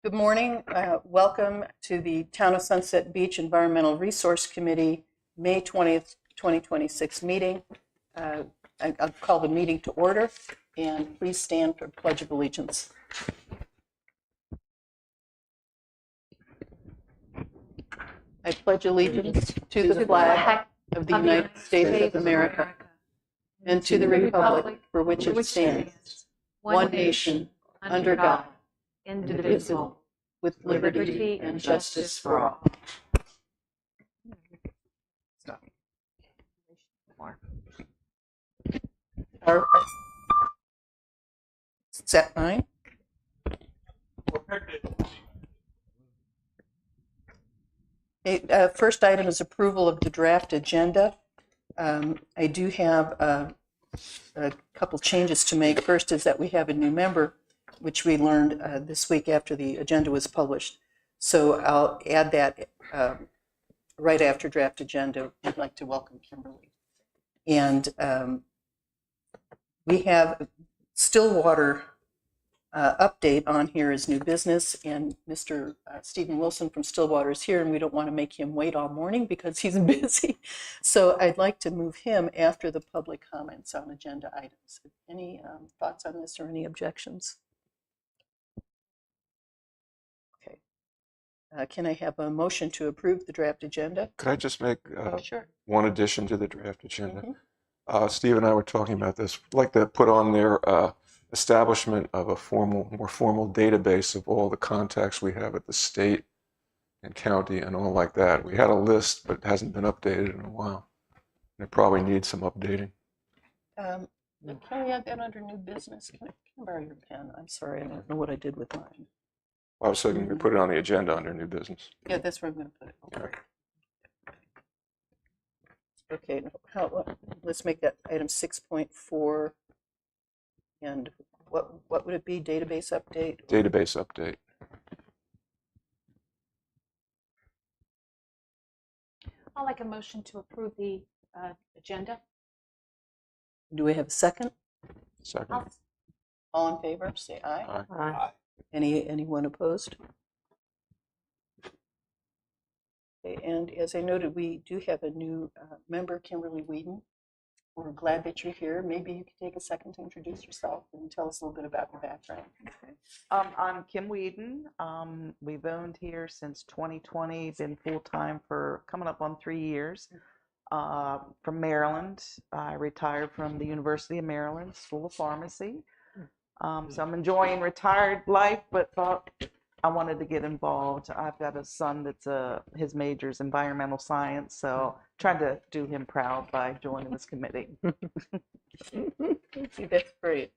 Good morning. Welcome to the Town of Sunset Beach Environmental Resource Committee, May 20th, 2026 meeting. I'll call the meeting to order, and please stand for Pledge of Allegiance. I pledge allegiance to the flag of the United States of America and to the republic for which it stands, one nation, under God, indivisible, with liberty and justice for all. Set mine. First item is approval of the draft agenda. I do have a couple changes to make. First is that we have a new member, which we learned this week after the agenda was published. So I'll add that right after draft agenda. I'd like to welcome Kimberly. And we have Stillwater update on here as new business, and Mr. Stephen Wilson from Stillwater is here, and we don't want to make him wait all morning because he's busy. So I'd like to move him after the public comments on agenda items. Any thoughts on this or any objections? Okay. Can I have a motion to approve the draft agenda? Could I just make Sure. one addition to the draft agenda? Mm-hmm. Steve and I were talking about this. I'd like to put on there establishment of a more formal database of all the contacts we have at the state and county and all like that. We had a list, but it hasn't been updated in a while. And it probably needs some updating. Can we add that under new business? Can I borrow your pen? I'm sorry, I don't know what I did with mine. I was thinking we put it on the agenda under new business. Yeah, that's where I'm going to put it. Yeah. Okay, let's make that item 6.4. And what would it be? Database update? Database update. I'd like a motion to approve the agenda. Do we have a second? Second. All in favor, say aye. Aye. Anyone opposed? Okay, and as I noted, we do have a new member, Kimberly Whedon. We're glad that you're here. Maybe you could take a second to introduce yourself and tell us a little bit about your background. Okay. I'm Kim Whedon. We've owned here since 2020, been full-time for coming up on 3 years. From Maryland. I retired from the University of Maryland School of Pharmacy. So I'm enjoying retired life, but thought I wanted to get involved. I've got a son that's his major is environmental science, so trying to do him proud by joining this committee. See, that's great.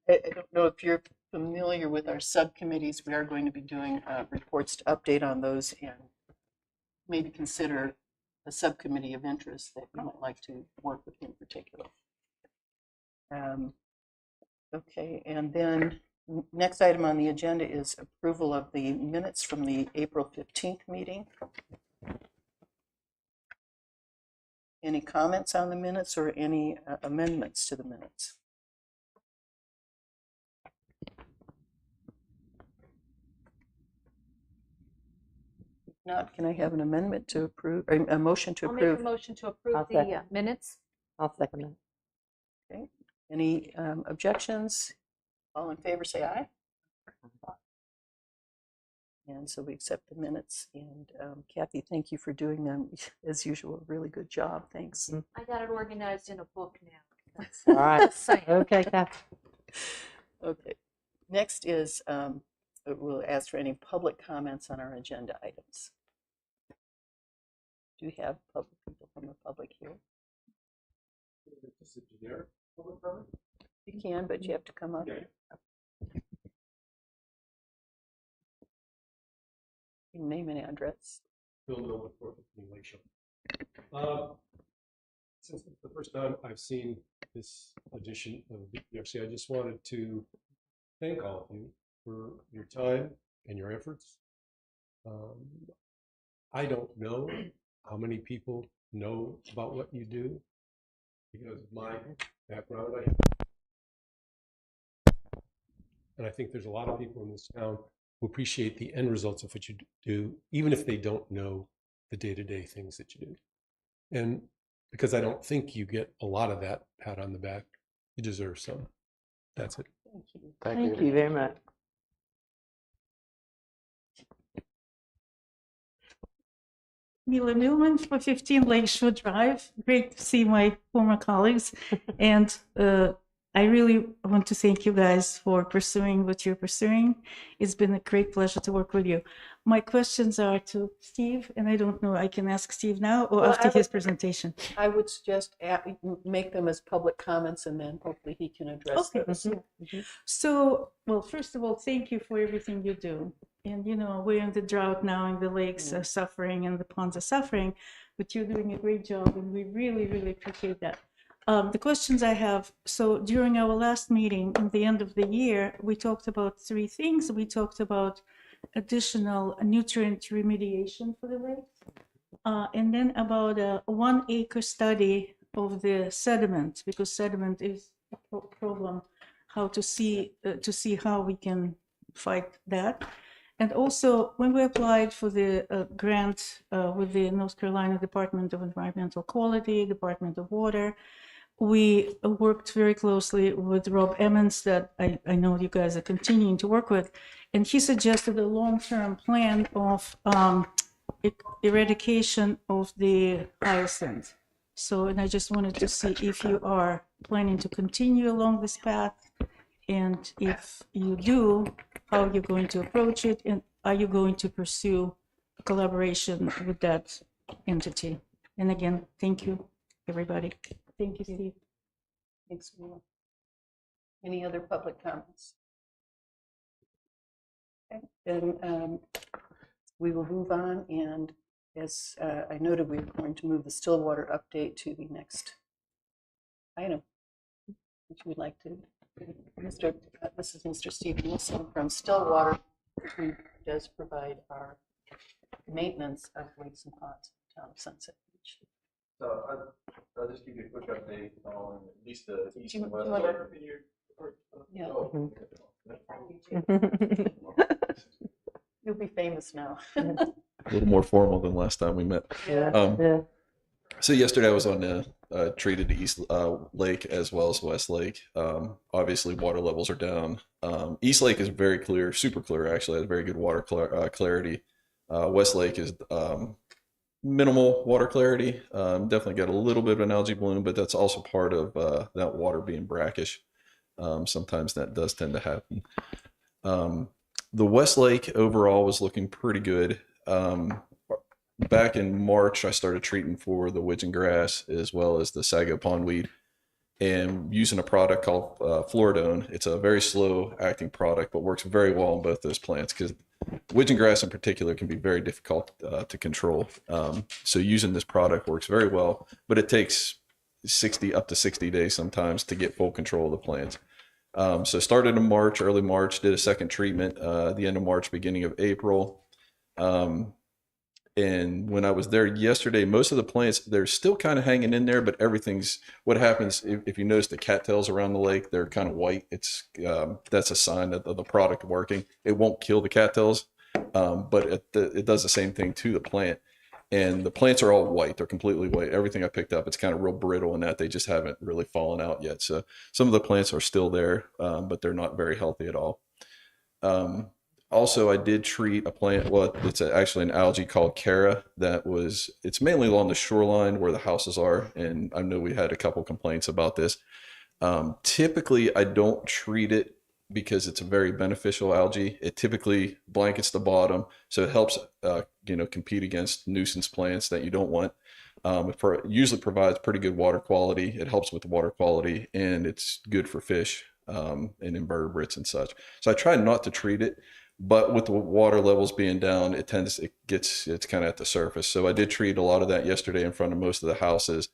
I don't know if you're familiar with our subcommittees. We are going to be doing reports to update on those and maybe consider a subcommittee of interest that you might like to work with in particular. Okay, and then next item on the agenda is approval of the minutes from the April 15th meeting. Any comments on the minutes or any amendments to the minutes? If not, can I have an amendment to approve, or a motion to approve? I'll make a motion to approve the minutes. I'll second that. Okay. Any objections? All in favor, say aye. And so we accept the minutes. And Kathy, thank you for doing them. As usual, really good job. Thanks. I got it organized in a book now. All right. Saying. Okay, Kathy. Okay. Next is we'll ask for any public comments on our agenda items. Do we have people from the public here? Is it generic public comment? You can, but you have to come up. Okay. Your name and address. Bill Miller, 415 Lakeshore. Since it's the first time I've seen this edition of the ERC, I just wanted to thank all of you for your time and your efforts. I don't know how many people know about what you do because of my background. And I think there's a lot of people in this town who appreciate the end results of what you do, even if they don't know the day-to-day things that you do. And because I don't think you get a lot of that pat on the back, you deserve some. That's it. Thank you. Thank you very much. Mila Newman for 15 Lakeshore Drive. Great to see my former colleagues. And I really want to thank you guys for pursuing what you're pursuing. It's been a great pleasure to work with you. My questions are to Steve, and I don't know, I can ask Steve now or Well, after his presentation. I would suggest make them as public comments, and then hopefully he can address Okay. those. So, well, first of all, thank you for everything you do. And, you know, we're in the drought now, and the lakes are suffering and the ponds are suffering, but you're doing a great job, and we really, really appreciate that. The questions I have, so during our last meeting at the end of the year, we talked about three things. We talked about additional nutrient remediation for the lakes, and then about a 1 acre study of the sediment, because sediment is a problem, how to see how we can fight that. And also, when we applied for the grant with the North Carolina Department of Environmental Quality, Department of Water, we worked very closely with Rob Emmons that I know you guys are continuing to work with. And he suggested a long-term plan of eradication of the hyacinth. So, and I just wanted to see if you are planning to continue along this path, and if you do, how you're going to approach it, and are you going to pursue a collaboration with that entity? And again, thank you, everybody. Thank you, Steve. Thanks, Mila. Any other public comments? Okay, then we will move on, and as I noted, we're going to move the Stillwater update to the next item. If you would like to, this is Mr. Steve Wilson from Stillwater, who does provide our maintenance of lakes and ponds in the town of Sunset Beach. So I'll just give you a quick update on at least the east you and west. wanna- side. Yeah. Oh, You'll be famous now. A little more formal than last time we met. Yeah, yeah. So yesterday I was on treated East Lake as well as West Lake. Obviously water levels are down. East Lake is very clear, super clear actually, has very good water clarity. West Lake is minimal water clarity. Definitely got a little bit of an algae bloom, but that's also part of that water being brackish. Sometimes that does tend to happen. The West Lake overall was looking pretty good. Back in March, I started treating for the widgeon grass as well as the sago pondweed, and using a product called Floridone. It's a very slow acting product, but works very well on both those plants because widgeon grass in particular can be very difficult to control. So using this product works very well, but it takes up to 60 days sometimes to get full control of the plants. So started in March, early March, did a second treatment the end of March, beginning of April. And when I was there yesterday, most of the plants, they're still kind of hanging in there, but what happens if you notice the cattails around the lake, they're kind of white. That's a sign of the product working. It won't kill the cattails, but it does the same thing to the plant. And the plants are all white. They're completely white. Everything I picked up, it's kind of real brittle in that they just haven't really fallen out yet. So some of the plants are still there, but they're not very healthy at all. Also, I did treat a plant. Well, it's actually an algae called Cara it's mainly along the shoreline where the houses are. And I know we had a couple complaints about this. Typically, I don't treat it because it's a very beneficial algae. It typically blankets the bottom, so it helps compete against nuisance plants that you don't want. It usually provides pretty good water quality. It helps with the water quality, and it's good for fish and invertebrates and such. So I try not to treat it, but with the water levels being down, it's kind of at the surface. So I did treat a lot of that yesterday in front of most of the houses.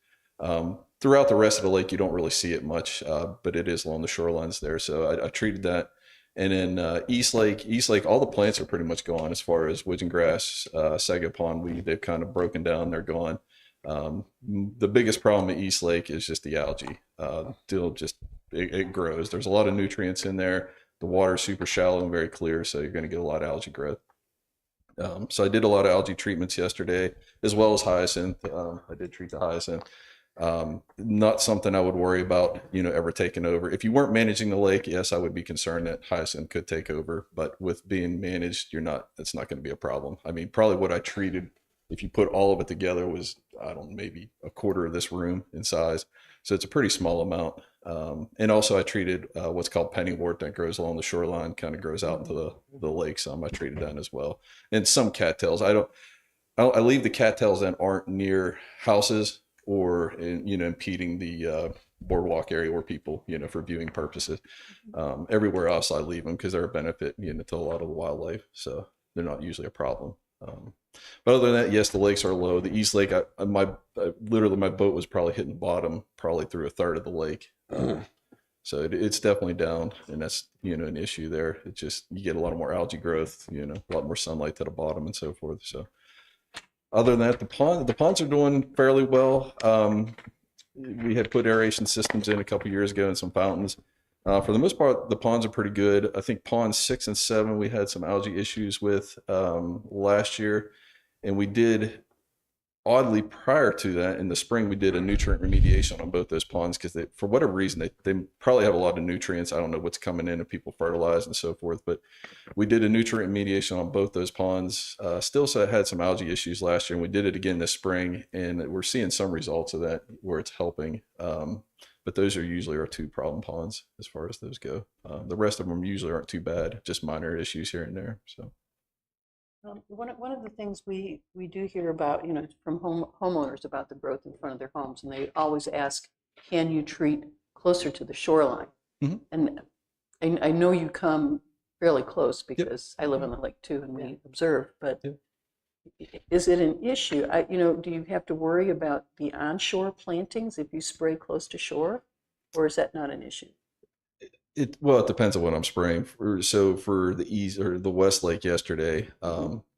Throughout the rest of the lake, you don't really see it much, but it is along the shorelines there. So I treated that. And then East Lake, all the plants are pretty much gone as far as widgeon grass, sago pondweed. They've kind of broken down. They're gone. The biggest problem at East Lake is just the algae. It grows. There's a lot of nutrients in there, The water is super shallow and very clear, so you're going to get a lot of algae growth. So I did a lot of algae treatments yesterday, as well as hyacinth. I did treat the hyacinth. Not something I would worry about, ever taking over. If you weren't managing the lake, yes, I would be concerned that hyacinth could take over. But with being managed, it's not going to be a problem. I mean, probably what I treated, if you put all of it together, was, I don't know, maybe a quarter of this room in size. So it's a pretty small amount. And also I treated what's called pennywort that grows along the shoreline, kind of grows out into the lake. Some I treated that as well. And some cattails. I leave the cattails that aren't near houses or impeding the boardwalk area where people, for viewing purposes. Everywhere else I leave them because they're a benefit, to a lot of the wildlife. So they're not usually a problem. But other than that, yes, the lakes are low. The East Lake, literally my boat was probably hitting bottom probably through a third of the lake. So it's definitely down, and that's, an issue there. It's just, you get a lot more algae growth, a lot more sunlight to the bottom and so forth. So other than that, the ponds are doing fairly well. We had put aeration systems in a couple years ago and some fountains. For the most part, the ponds are pretty good. I think ponds 6 and 7, we had some algae issues with last year. And we did, oddly, prior to that, in the spring, we did a nutrient remediation on both those ponds because for whatever reason, they probably have a lot of nutrients. I don't know what's coming in if people fertilize and so forth. But we did a nutrient remediation on both those ponds. Still had some algae issues last year, and we did it again this spring. And we're seeing some results of that where it's helping. But those are usually our 2 problem ponds as far as those go. The rest of them usually aren't too bad, just minor issues here and there. So one of the things we do hear about, from homeowners about the growth in front of their homes, and they always ask, can you treat closer to the shoreline? Mhm. And I know you come fairly close because I live on the lake too, and we observe, but is it an issue? Do you have to worry about the onshore plantings if you spray close to shore, or is that not an issue? it depends on what I'm spraying. So for the east or the West Lake yesterday,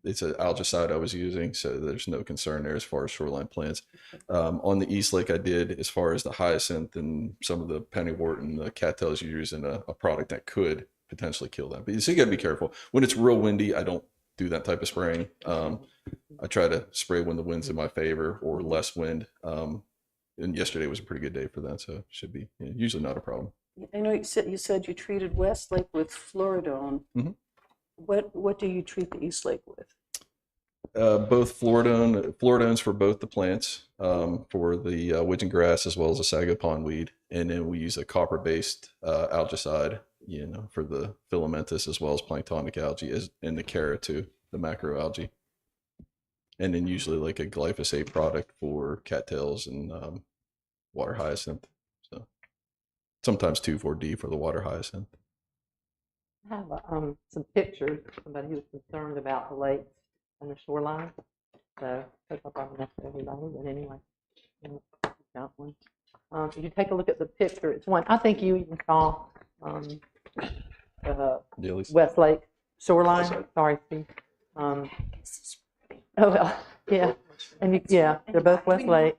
it's an algicide I was using, so there's no concern there as far as shoreline plants. On the East Lake, I did, as far as the hyacinth and some of the pennywort and the cattails, you're using a product that could potentially kill them. But so you got to be careful. When it's real windy, I don't do that type of spraying. I try to spray when the wind's in my favor or less wind. And yesterday was a pretty good day for that, so it should be usually not a problem. I know you said you treated West Lake with fluoridone. Mhm. What do you treat the East Lake with? Both fluoridones for both the plants, for the widgeon grass as well as the sago pondweed, and then we use a copper-based algicide, for the filamentous as well as planktonic algae, and the carrot too, the macroalgae, and then usually like a glyphosate product for cattails and water hyacinth. So sometimes 2,4-D for the water hyacinth. I have some pictures. Somebody who was concerned about the lakes and the shoreline. So that's not probably enough for everybody, but anyway, got one. If you take a look at the picture, it's one I think you even saw. West Lake shoreline. Sorry, Steve. Oh well, yeah, and they're both West Lake.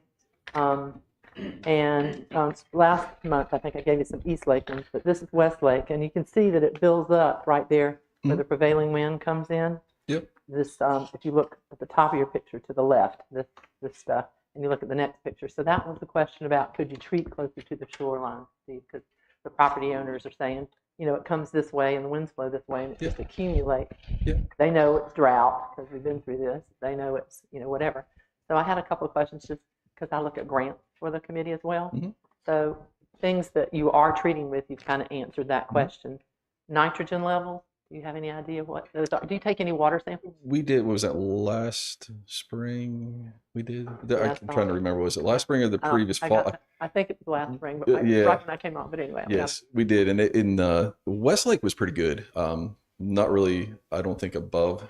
And last month, I think I gave you some East Lake ones, but this is West Lake, and you can see that it builds up right there where the prevailing wind comes in. Yep. This, if you look at the top of your picture to the left, this stuff, and you look at the next picture. So that was the question about, could you treat closer to the shoreline, Steve? Because the property owners are saying, it comes this way and the winds blow this way and it just accumulates. Yeah. They know it's drought because we've been through this. They know it's, whatever. So I had a couple of questions just because I look at grants for the committee as well. Mhm. So things that you are treating with, you've kind of answered that question. Nitrogen levels, do you have any idea what those are? Do you take any water samples? We did. What was that, last spring? We did. Yeah, I'm trying to remember. Was it last spring or the previous fall? I think it was last spring, but Yeah. right when I came on. But anyway. Yes, we did. And in Westlake was pretty good. Not really, I don't think above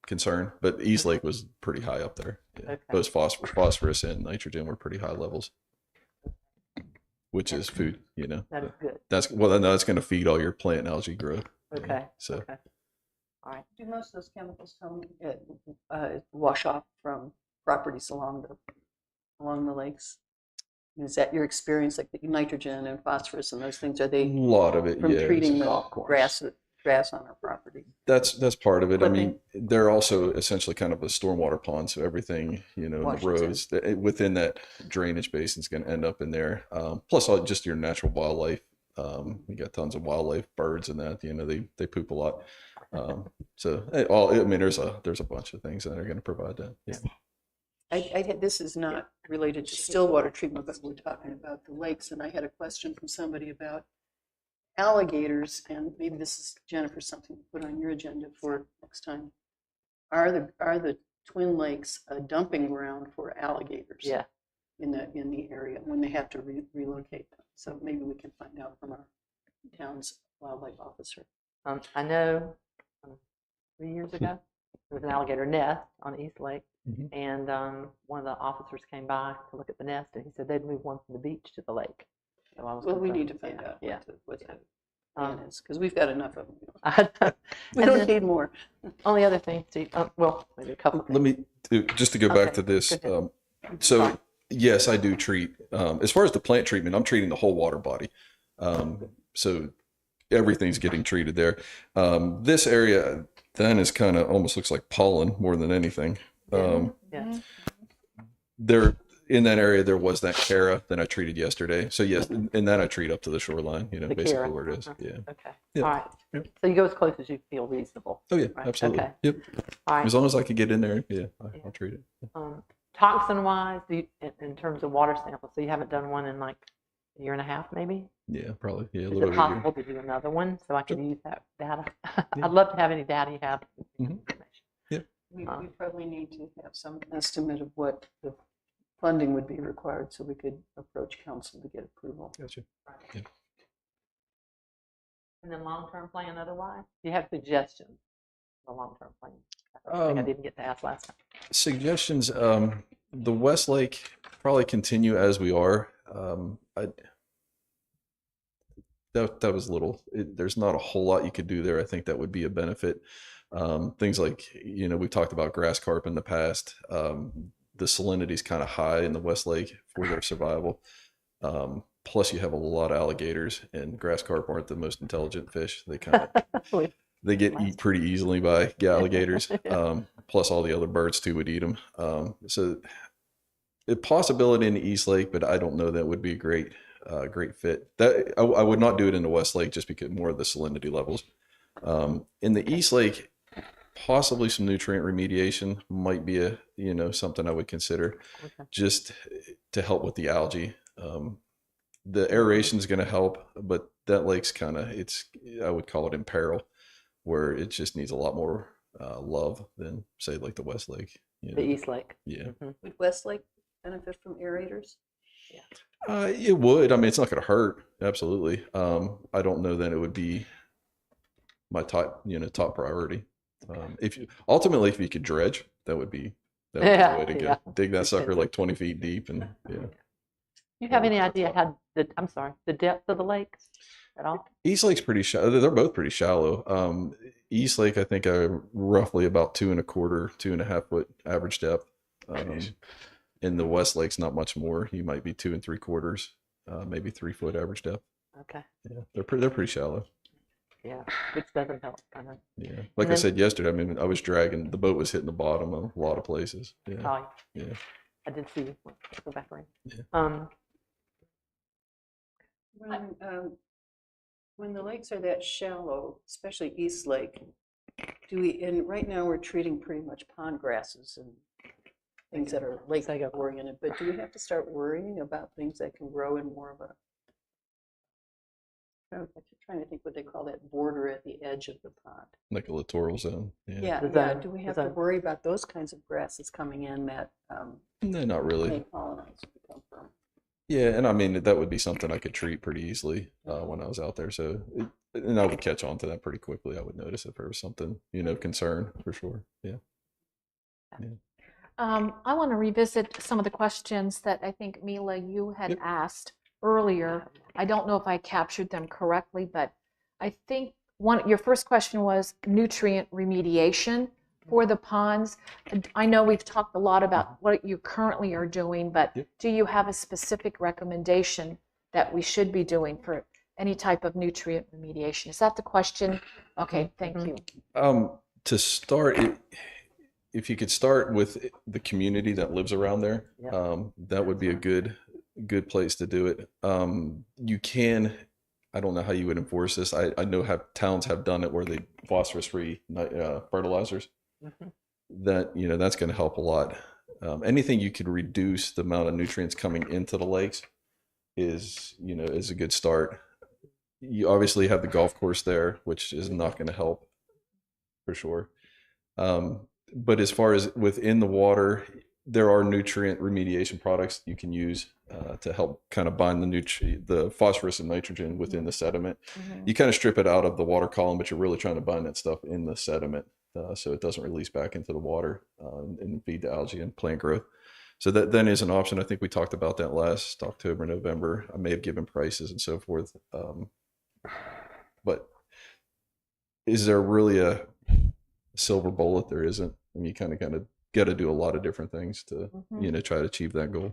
concern, but East Lake was pretty high up there. Yeah. Okay. Both phosphorus and nitrogen were pretty high levels, which is food. That is good. That's going to feed all your plant and algae growth. Okay. So. Okay. All right. Do most of those chemicals come wash off from properties along the lakes? Is that your experience, like the nitrogen and phosphorus and those things? Are A they lot of it, from yeah. treating the Golf course. grass on our property? That's part of it. I mean, Clipping. they're also essentially kind of a stormwater pond, so everything, in the Washes in. roads within that drainage basin is going to end up in there. Plus, just your natural wildlife. You got tons of wildlife, birds, and that. They poop a lot. So, I mean, there's a bunch of things that are going to provide that. Yeah. This is not related to still water treatment, but we're talking about the lakes, and I had a question from somebody about alligators, and maybe this is, Jennifer, something to put on your agenda for next time. Are the Twin Lakes a dumping ground for alligators? Yeah. In the area when they have to relocate them? So maybe we can find out from our town's wildlife officer. I know 3 years ago, there was an alligator nest on East Lake, Mhm. and one of the officers came by to look at the nest, and he said they'd moved one from the beach to the lake. So I was Well, we concerned. need to find out Yeah. what the plan is, because we've got enough of them. Yeah. We And don't then- need more. Only other thing, Steve, well, maybe a couple Let things. me just to go back Okay, to this. go ahead. So yes, I do treat. As far as the plant treatment, I'm treating the whole water body. So everything's getting treated there. This area then is kind of almost looks like pollen more than anything. Yeah. There in that area there was that Cara that I treated yesterday. So yes, and then I treat up to the shoreline. The Basically Cara. where it is. Uh-huh. Yeah. Okay. Yeah. All right. Yep. So you go as close as you feel reasonable. Oh yeah, Right, absolutely. okay. Yep. All right. As long as I can get in there, yeah, I'll treat it. Toxin wise, in terms of water samples, so you haven't done one in like a year and a half, maybe? Yeah, probably. Yeah, a Is little it over a year. possible to do another one so I could Sure. use that data? Yeah. I'd love to have any data you have. Mhm. We probably need to have some estimate of what the funding would be required so we could approach council to get approval. Gotcha. And then long-term plan otherwise? Do you have suggestions for a long-term plan? I think I didn't get to ask last time. Suggestions. The Westlake probably continue as we are. That was little. There's not a whole lot you could do there. I think that would be a benefit. Things like we talked about grass carp in the past. The salinity is kind of high in the Westlake for their survival. Plus, you have a lot of alligators, and grass carp aren't the most intelligent fish. They kind of they get eat pretty easily by alligators. Plus, all the other birds too would eat them. So, a possibility in the East Lake, but I don't know that would be a great fit. That I would not do it in the West Lake just because more of the salinity levels. In the East Lake, possibly some nutrient remediation might be something I would consider, just to help with the algae. The aeration is going to help, but that lake's kind of I would call it in peril, where it just needs a lot more love than say like the West Lake. The East Lake. Yeah. Would Westlake benefit from aerators? It would. I mean, it's not going to hurt. Absolutely. I don't know that it would be my top priority. If you could dredge, that would be the way to go. Yeah. Dig that sucker like 20 feet deep, and You have any idea how the depth of the lakes at all? East Lake's pretty shallow. They're both pretty shallow. East Lake, I think, roughly about 2.25, 2.5 foot average depth. In the West Lake's not much more. You might be 2 3/4, maybe 3 foot average depth. Okay. Yeah, they're pretty shallow. Yeah, which doesn't help. I know. Yeah, like I said yesterday, I mean, I was dragging, the boat was hitting the bottom of a lot of places. Yeah, Oh, yeah. I did see you. Go back around. Yeah. When the lakes are that shallow, especially East Lake, and right now we're treating pretty much pond grasses and things that are lake oriented, but do we have to start worrying about things that can grow in more of a, I'm trying to think what they call that border at the edge of the pond. Like a littoral zone. Yeah, The yeah. zone, Do we the have to zone. worry about those kinds of grasses coming in that No, not really. may pollinize and become firm? Yeah, and I mean, that would be something I could treat pretty easily when I was out there. So, and I would catch on to that pretty quickly. I would notice if there was something, concern for sure. Yeah. I want to revisit some of the questions that I think, Mila, you had asked earlier. I don't know if I captured them correctly, but I think your first question was nutrient remediation for the ponds. I know we've talked a lot about what you currently are doing, but Yep. do you have a specific recommendation that we should be doing for any type of nutrient remediation? Is that the question? Okay, thank you. To start, if you could start with the community that lives around there, Yeah. that would be a good place to do it. You can, I don't know how you would enforce this. I know towns have done it where they phosphorus-free fertilizers. Mhm. That, that's going to help a lot. Anything you could reduce the amount of nutrients coming into the lakes is a good start. You obviously have the golf course there, which is not going to help for sure. But as far as within the water, there are nutrient remediation products you can use to help kind of bind the phosphorus and nitrogen within the sediment. Mhm. You kind of strip it out of the water column, but you're really trying to bind that stuff in the sediment so it doesn't release back into the water and feed the algae and plant growth. So that then is an option. I think we talked about that last October, November. I may have given prices and so forth. But is there really a silver bullet? There isn't. I mean, you kind of got to do a lot of different things to, try to achieve that goal.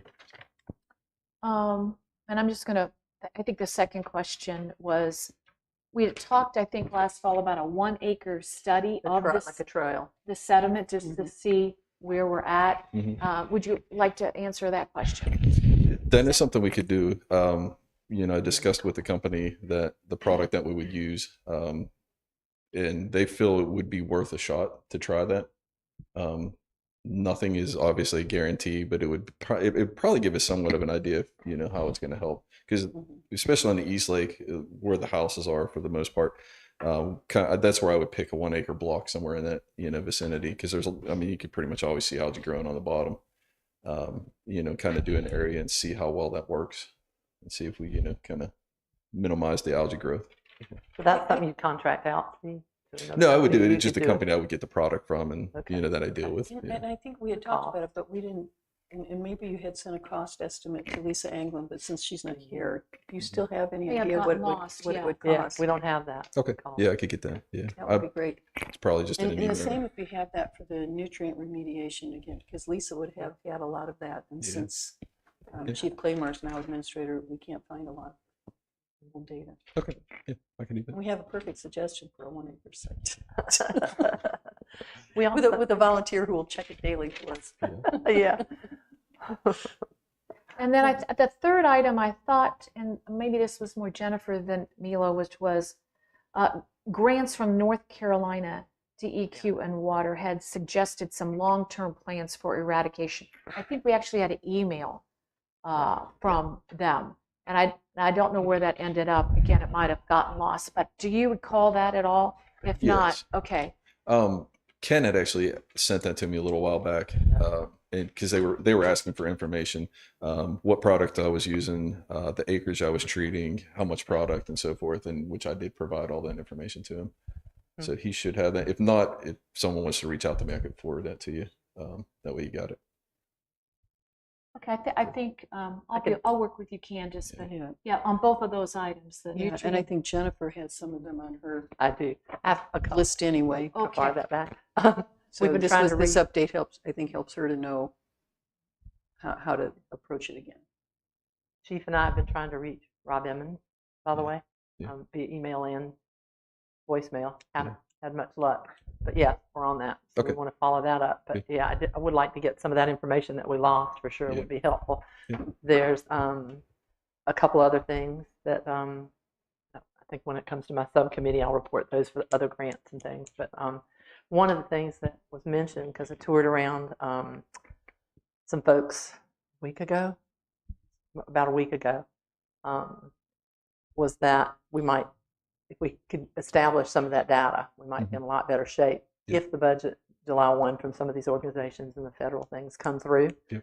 And I'm just gonna, I think the second question was, we had talked, I think, last fall about a 1 acre study of Like a trial. the sediment, just to see where we're at. Mhm. Would you like to answer that question? That is something we could do. I discussed with the company that the product that we would use, and they feel it would be worth a shot to try that. Nothing is obviously a guarantee, but it would probably give us somewhat of an idea of, how it's going to help. Because especially on the East Lake, where the houses are for the most part, that's where I would pick a 1 acre block somewhere in that, vicinity. Because you could pretty much always see algae growing on the bottom. Kind of do an area and see how well that works and see if we, kind of minimize the algae growth. So that's something you contract out, Steve? To another No, I would do company? it. You It's just could a do it. company I would get the product from and, Okay. that I deal with. And, Yeah. and I think we had talked about it, but we didn't, and maybe you had sent a cost estimate to Lisa Anglin, but since she's not here, do you still have any May have idea gotten what lost, it yeah. would Yeah, cost? we don't have that. Okay. cost. Yeah, I could get that. Yeah. That would be great. It's probably just in And, an and the email. same if you have that for the nutrient remediation again, because Lisa would have had a lot of that. And Yeah. since Yeah. Chief Claymore's now administrator, we can't find a lot of data. Okay. Yeah, I can do that. And we have a perfect suggestion for a 1 acre site. We also, with a volunteer who will check it daily for us. yeah. And then the third item I thought, and maybe this was more Jennifer than Milo, which was grants from North Carolina, DEQ and Water had suggested some long-term plans for eradication. I think we actually had an email from them. And I don't know where that ended up. Again, it might have gotten lost, but do you recall that at all? If not, Yes. okay. Ken had actually sent that to me a little while back, because they were asking for information, what product I was using, the acreage I was treating, how much product, and so forth, and which I did provide all that information to him. So he should have that. If not, if someone wants to reach out to me, I could forward that to you. That way you got it. Okay, I think I'll work with you, Candace, but Yeah. yeah, on both of those items. The Yeah, and I nutrient- think Jennifer has some of them on her I do. I have a couple. list anyway. I'll borrow Okay. that back. So We've been this trying to read. update helps her to know how to approach it again. Chief and I have been trying to reach Rob Emmons, by the way, Yeah. via email and voicemail. Haven't Yeah. had much luck, but yeah, we're on that. So Okay. we want to follow that up. But yeah, I would like to get some of that information that we lost for sure. Yeah. Would be helpful. Yeah. There's a couple other things that I think when it comes to my subcommittee, I'll report those for other grants and things. But one of the things that was mentioned, because I toured around some folks about a week ago, was that we might, if we could establish some of that data, we might be in a lot better shape Yeah. if the budget July 1 from some of these organizations and the federal things come through. Yeah.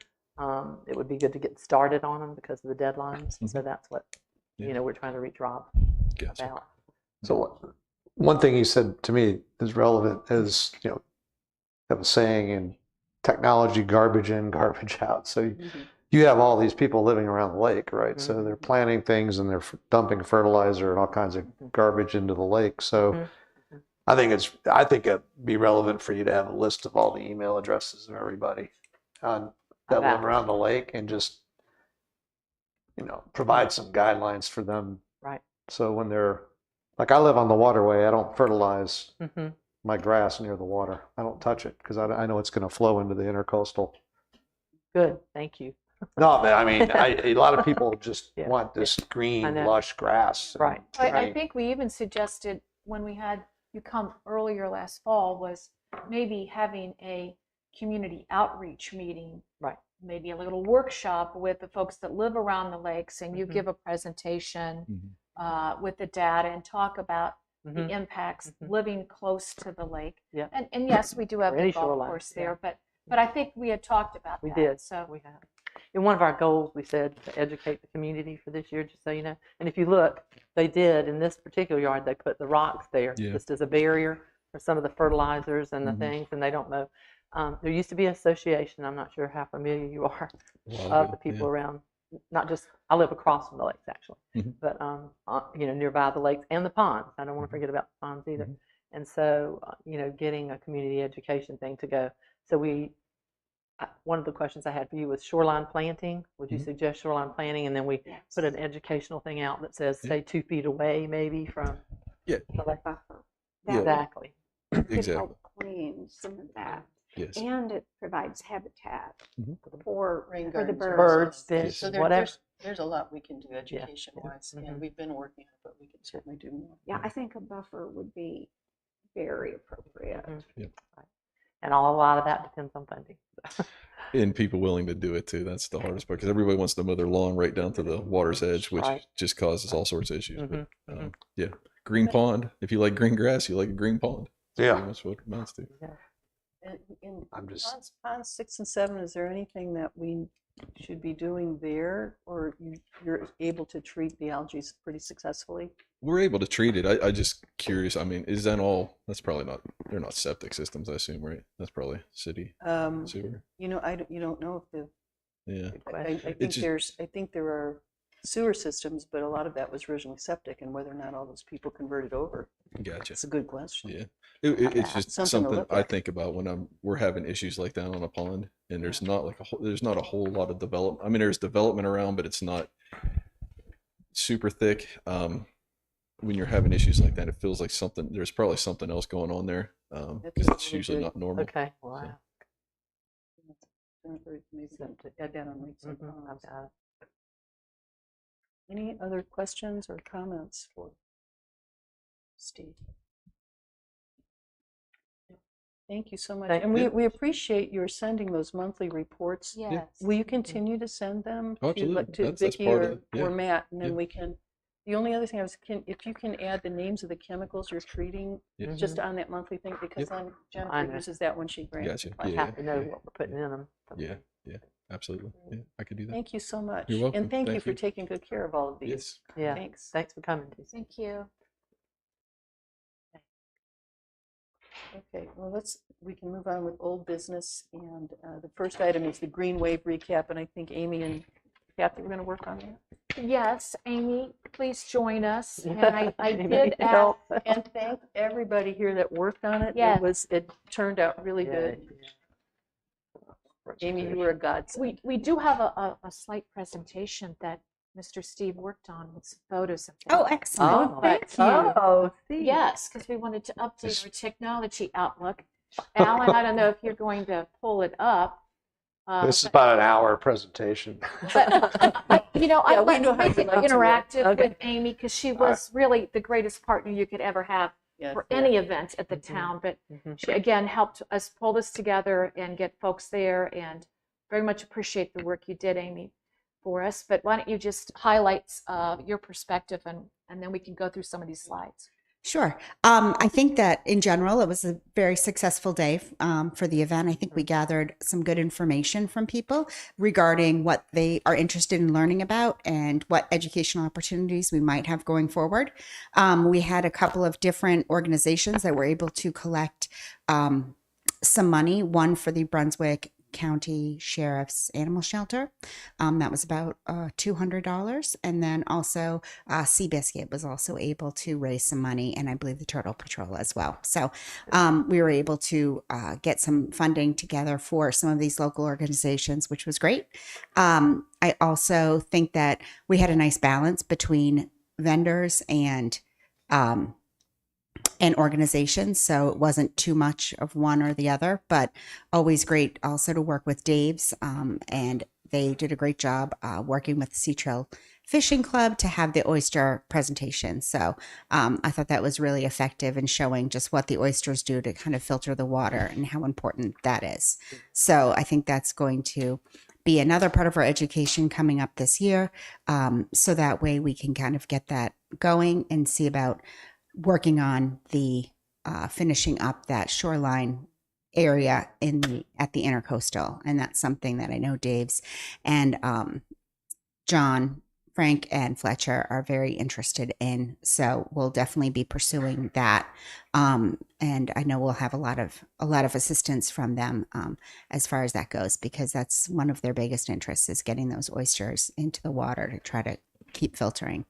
It would be good to get started on them because of the deadlines. So that's what Yeah. we're trying to reach Rob Gotcha. about. So one thing he said to me is relevant is, have a saying in technology, garbage in, garbage out. So you have all these people living around the lake, right? So they're planting things and they're dumping fertilizer and all kinds of garbage into the lake. So I think it'd be relevant for you to have a list of all the email addresses of everybody that live around the lake, and just, provide some guidelines for them. Right. So when they're, like, I live on the waterway, I don't fertilize Mm-hmm. my grass near the water. I don't touch it because I know it's going to flow into the intercoastal. Good. Thank you. No, but I mean, a lot of people just Yeah, want this green, I know. lush grass. Right. I think we even suggested when we had you come earlier last fall was maybe having a community outreach meeting. Right. Maybe a little workshop with the folks that live around the lakes, and you Mhm. give a presentation Mhm. with the data and talk about the Mhm. impacts Mhm. living close to the lake. Yeah. And yes, we do have Or the any golf shoreline, course yeah. there, but I think we had talked about We that. did. So We have. In one of our goals, we said to educate the community for this year, just so you know. And if you look, they did in this particular yard, they put the rocks there Yeah. just as a barrier for some of the fertilizers and the Mhm. things, and they don't mow. There used to be an association, I'm not sure how familiar you are, A while of ago, the people yeah. around, not just, I live across from the lakes actually, Mhm. but nearby the lakes and the ponds. I don't want to forget about the ponds either. Mhm. And so, getting a community education thing to go. So one of the questions I had for you was shoreline planting. Would you Mhm. suggest shoreline planting? And then we put an educational thing out that says, Yeah. stay 2 feet away maybe from Yeah. the lake. Buffer. Yeah. That Exactly. could Exactly. help clean some of that. Yes. And it provides habitat Mhm. for Rain the gardens are Birds, also- fish, So whatever. there's a lot we can do education-wise, Mhm. and we've been working on it, but we can certainly do more. Yeah, I think a buffer would be very appropriate. Mhm. Right. And a lot of that depends on funding. And people willing to do it too. That's the hardest part, because everybody wants to mow their lawn right down to the water's edge, which Right. just causes all sorts of issues. Mhm, But mhm. yeah, green pond. If you like green grass, you like a green pond. That's Yeah. pretty much what it amounts to. In I'm just, ponds 6 and 7, is there anything that we should be doing there, or you're able to treat the algae pretty successfully? We're able to treat it. I just curious. I mean, is that all? That's probably not. They're not septic systems, I assume, right? That's probably city sewer. You don't know if the Yeah. I think just- I think there are sewer systems, but a lot of that was originally septic, and whether or not all those people converted over, Gotcha. it's a good question. Yeah. It's just Something to something look I at. think about when we're having issues like that on a pond, and there's not like there's not a whole lot of development. I mean, there's development around, but it's not super thick. When you're having issues like that, it feels like there's probably something else going on there, because it's really usually good. not normal. Okay. Wow. Maybe add that on leaks and Mhm, I've ponds. got it. Any other questions or comments for Steve? Thank you so much. Thank And you. we appreciate your sending those monthly reports. yes. Will you continue to send them Oh, to, absolutely. to That's Vicki part of or, it. Yeah. or Matt, and then Yeah. we can, the only other thing if you can add the names of the chemicals you're treating Yeah. just on that monthly thing, because Yep. then I Jennifer know. uses that when she grants. Gotcha. the plan. Yeah. Have to know what we're putting in them. Yeah. Yeah. Absolutely. Yeah. I could do that. Thank you so much. You're welcome. And thank you Thank for you. taking good care of all of these. Yes. Yeah. Thanks. Thanks for coming, Lisa. Thank you. Okay, well, we can move on with old business, and the first item is the Green Wave recap, and I think Amy and Kathy were going to work on that. Yes, Amy, please join us. And I Anybody did need ask, help? And thank everybody here that worked on it. Yes. It turned out really Yeah, good. yeah. Amy, you were a godsend. we do have a slight presentation that Mr. Steve worked on with some photos. And Oh, things. excellent. Oh, thank you. Oh, Steve. Yes, because we wanted to update our technology outlook. Alan, I don't know if you're going to pull it up. this is about an hour presentation. But, you know, Yeah, I we like know to how make you it like to interactive Okay. with Amy because she was really the greatest partner you could ever have Yes. for any event at the Mhm. town. But Mhm. she again helped us pull this together and get folks there, and very much appreciate the work you did, Amy, for us. But why don't you just highlight your perspective, and then we can go through some of these slides. Sure. I think that in general, it was a very successful day for the event. I think we gathered some good information from people regarding what they are interested in learning about and what educational opportunities we might have going forward. We had a couple of different organizations that were able to collect some money, one for the Brunswick County Sheriff's Animal Shelter. That was about $200. And then also Seabiscuit was also able to raise some money, and I believe the Turtle Patrol as well. So we were able to get some funding together for some of these local organizations, which was great. I also think that we had a nice balance between vendors and organizations, so it wasn't too much of one or the other, but always great also to work with Dave's, and they did a great job working with the Sea Trail Fishing Club to have the oyster presentation. So I thought that was really effective in showing just what the oysters do to kind of filter the water and how important that is. So I think that's going to be another part of our education coming up this year. So that way we can kind of get that going and see about working on the finishing up that shoreline area at the intercoastal. And that's something that I know Dave's and John, Frank, and Fletcher are very interested in. So we'll definitely be pursuing that. And I know we'll have a lot of assistance from them as far as that goes, because that's one of their biggest interests, is getting those oysters into the water to try to keep filtering.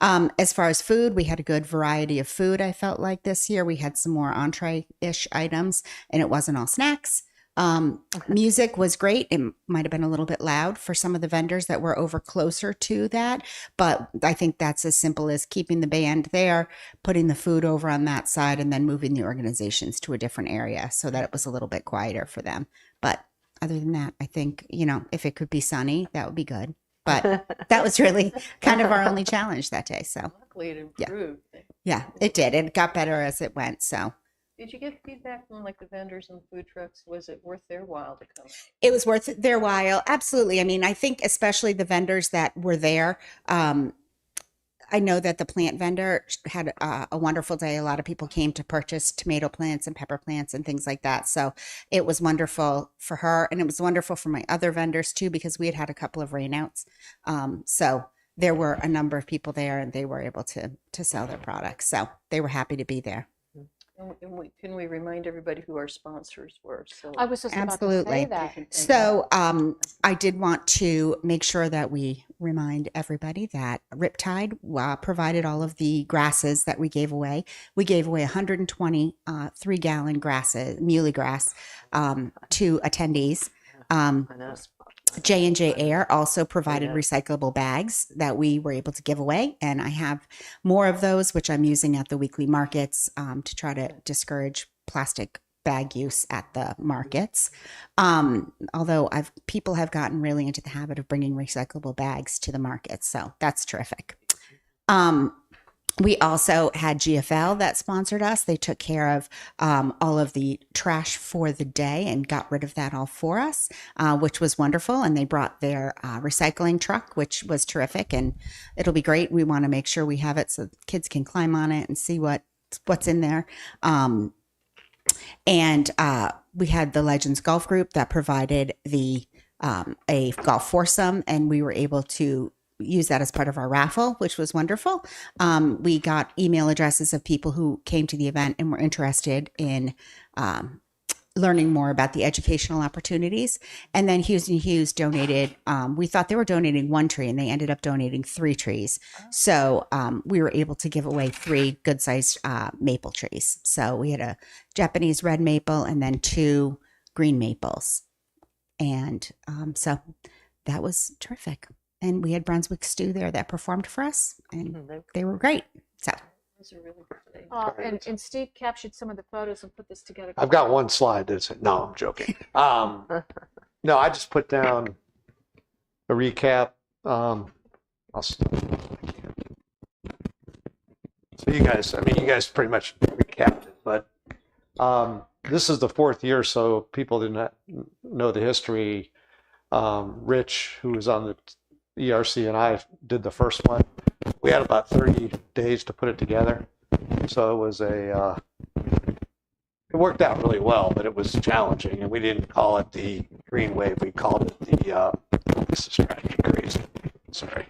As far as food, we had a good variety of food. I felt like this year we had some more entree-ish items, and it wasn't all snacks. Music was great. It might have been a little bit loud for some of the vendors that were over closer to that, but I think that's as simple as keeping the band there, putting the food over on that side, and then moving the organizations to a different area so that it was a little bit quieter for them. But other than that, I think, if it could be sunny, that would be good. But that was really kind of our only challenge that day. So Luckily, it improved. yeah, it did. It got better as it went. So Did you get feedback from like the vendors and food trucks? Was it worth their while to come? it was worth their while. Absolutely. I mean, I think especially the vendors that were there. I know that the plant vendor had a wonderful day. A lot of people came to purchase tomato plants and pepper plants and things like that. So it was wonderful for her, and it was wonderful for my other vendors too, because we had a couple of rainouts. So there were a number of people there, and they were able to sell their products. So they were happy to be there. And can we remind everybody who our sponsors were? So I was just about to Absolutely. say that. So I did want to make sure that we remind everybody that Riptide provided all of the grasses that we gave away. We gave away 120 3-gallon grasses, muley grass, to attendees. I know. J&J Air also provided recyclable bags that we were able to give away, and I have more of those, which I'm using at the weekly markets to try to discourage plastic bag use at the markets. Although people have gotten really into the habit of bringing recyclable bags to the markets, so that's terrific. We also had GFL that sponsored us. They took care of all of the trash for the day and got rid of that all for us, which was wonderful. And they brought their recycling truck, which was terrific. And it'll be great. We want to make sure we have it so kids can climb on it and see what's in there. And we had the Legends Golf Group that provided a golf foursome, and we were able to use that as part of our raffle, which was wonderful. We got email addresses of people who came to the event and were interested in learning more about the educational opportunities. And then Hughes and Hughes donated, we thought they were donating 1 tree, and they ended up donating 3 trees. So we were able to give away 3 good-sized maple trees. So we had a Japanese red maple and then 2 green maples. And so that was terrific. And we had Brunswick Stew there that performed for us, and they were great. So those are really good. And Steve captured some of the photos and put this together. I've got one slide that's no, I'm joking. No, I just put down a recap. So you guys pretty much recapped it, but this is the 4th year, so people did not know the history. Rich, who was on the ERC, and I did the first one. We had about 30 days to put it together, so it was it worked out really well, but it was challenging, and we didn't call it the green wave. We called it the this is driving me crazy. Sorry.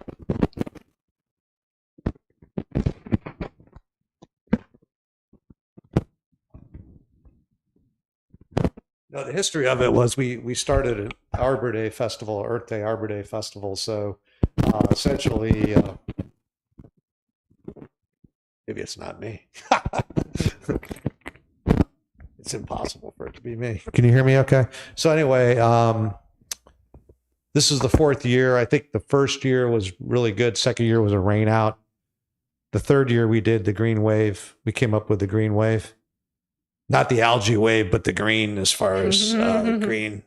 No, the history of it was we started an Arbor Day festival, Earth Day Arbor Day festival. So essentially, maybe it's not me. It's impossible for it to be me. Can you hear me okay? So anyway, this is the 4th year. I think the first year was really good. Second year was a rain out. The third year we did the green wave. We came up with the green wave. Not the algae wave, but the green as far as green.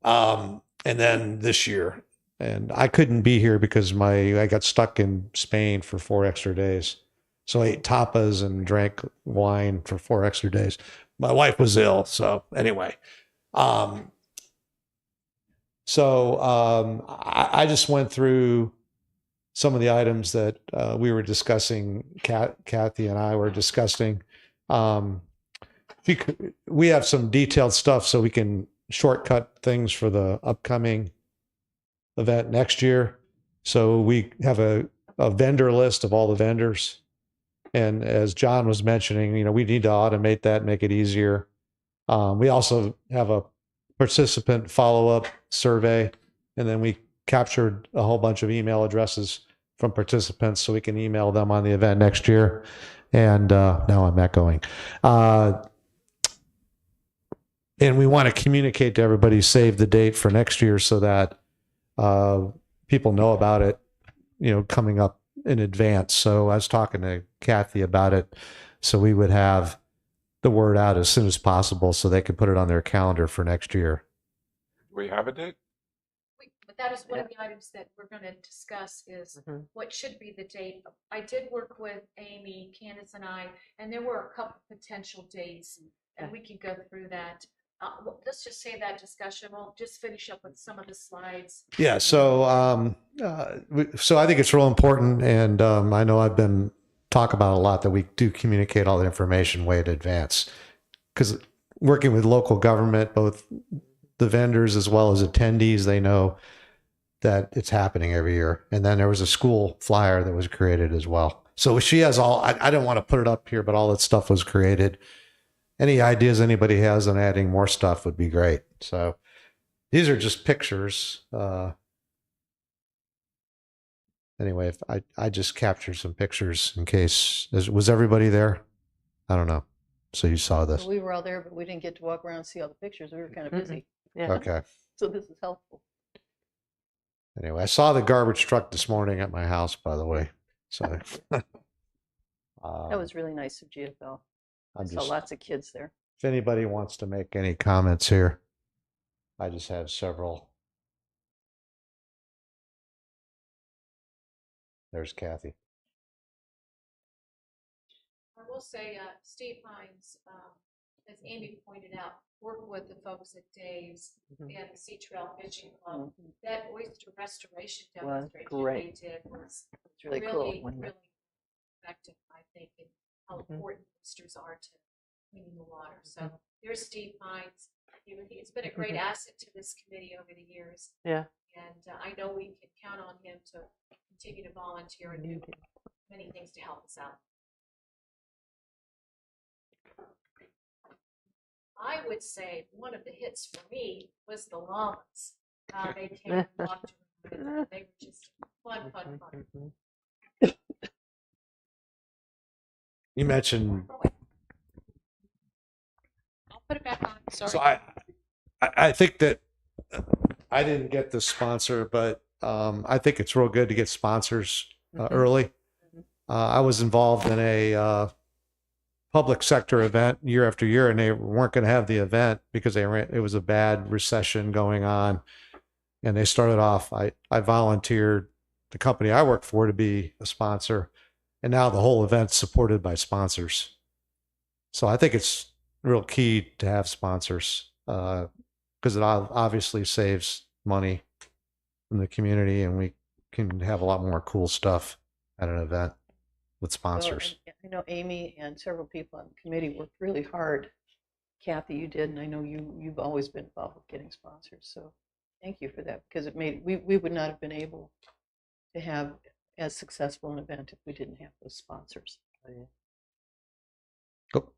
And then this year, and I couldn't be here because I got stuck in Spain for 4 extra days. So I ate tapas and drank wine for 4 extra days. My wife was ill. So anyway, I just went through some of the items that we were discussing, Kathy and I were discussing. We have some detailed stuff so we can shortcut things for the upcoming event next year. So we have a vendor list of all the vendors. And as John was mentioning, we need to automate that, make it easier. We also have a participant follow-up survey, and then we captured a whole bunch of email addresses from participants so we can email them on the event next year. And now I'm echoing. And we want to communicate to everybody, save the date for next year so that people know about it, coming up in advance. So I was talking to Kathy about it. So we would have the word out as soon as possible so they could put it on their calendar for next year. Do we have a date? But that is one of the items that we're going to discuss is what should be the date. I did work with Amy, Candace, and I, and there were a couple potential dates, and we can go through that. Let's just say that discussion. We'll just finish up with some of the slides. Yeah. So, so I think it's real important, and I know I've been talking about a lot that we do communicate all the information way in advance, because working with local government, both the vendors as well as attendees, they know that it's happening every year. And then there was a school flyer that was created as well. So she has all. I don't want to put it up here, but all that stuff was created. Any ideas anybody has on adding more stuff would be great. So these are just pictures. Anyway, if I just captured some pictures in case. Was everybody there? I don't know. So you saw this. Well, we were all there, but we didn't get to walk around and see all the pictures. We were kind of busy. Yeah. Okay. So this is helpful. Anyway, I saw the garbage truck this morning at my house, by the way. So That was really nice of GFL. I saw lots of kids there. If anybody wants to make any comments here, I just have several. There's Kathy. I will say, Steve Hines, as Amy pointed out, worked with the folks at Dave's and the Sea Trail Fishing Club. That oyster restoration demonstration great. they did was It's really really, cool. really effective, I think, in how important oysters are to cleaning the water. So there's Steve Hines. He's been a great asset to this committee over the years. Yeah. And I know we can count on him to continue to volunteer and do many things to help us out. I would say one of the hits for me was the llamas. They came and walked around. They were just fun. You mentioned. I'll put it back on. Sorry. So I think that I didn't get the sponsor, but I think it's real good to get sponsors early. I was involved in a public sector event year after year, and they weren't going to have the event because it was a bad recession going on. And they started off, I volunteered the company I work for to be a sponsor. And now the whole event's supported by sponsors. So I think it's real key to have sponsors because it obviously saves money in the community, and we can have a lot more cool stuff at an event with sponsors. Well, I know Amy and several people on the committee worked really hard. Kathy, you did, and I know you've always been involved with getting sponsors. So thank you for that, because it made we would not have been able to have as successful an event if we didn't have those sponsors. Cool.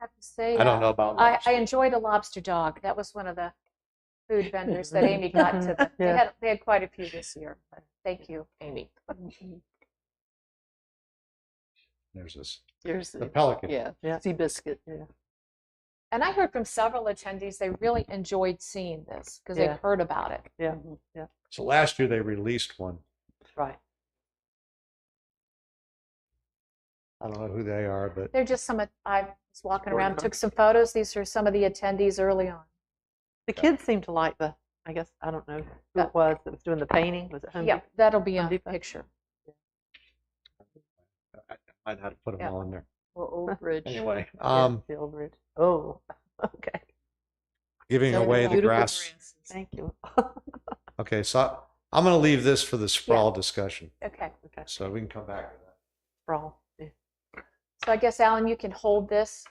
have to say, I don't know about I lobster. enjoyed a lobster dog. That was one of the food vendors that Amy got to. Yeah. They had quite a few this year. Thank you, Amy. There's this. Here's The pelican. Yeah, Yeah. Seabiscuit. Yeah. And I heard from several attendees they really enjoyed seeing this because Yeah. they've heard about it. Yeah. Mm-hmm. Yeah. So last year they released one. Right. I don't know who they are, but They're just some. I was walking Support around, them. took some photos. These are some of the attendees early on. The kids seem to like the, I guess, I don't know who it was that was doing the painting. Was it Home Yeah, Depot? that'll be Home on the Depot? picture. I might have to put them Yeah. all in there. Or Old Bridge. Anyway, Yeah, Field Ridge. Oh, okay. giving Some away the beautiful grass. grasses. Thank you. Okay, so I'm going to leave this for the sprawl discussion, Okay. Okay. so we can come back to that. Sprawl. Yeah. So I guess, Alan, you can hold this,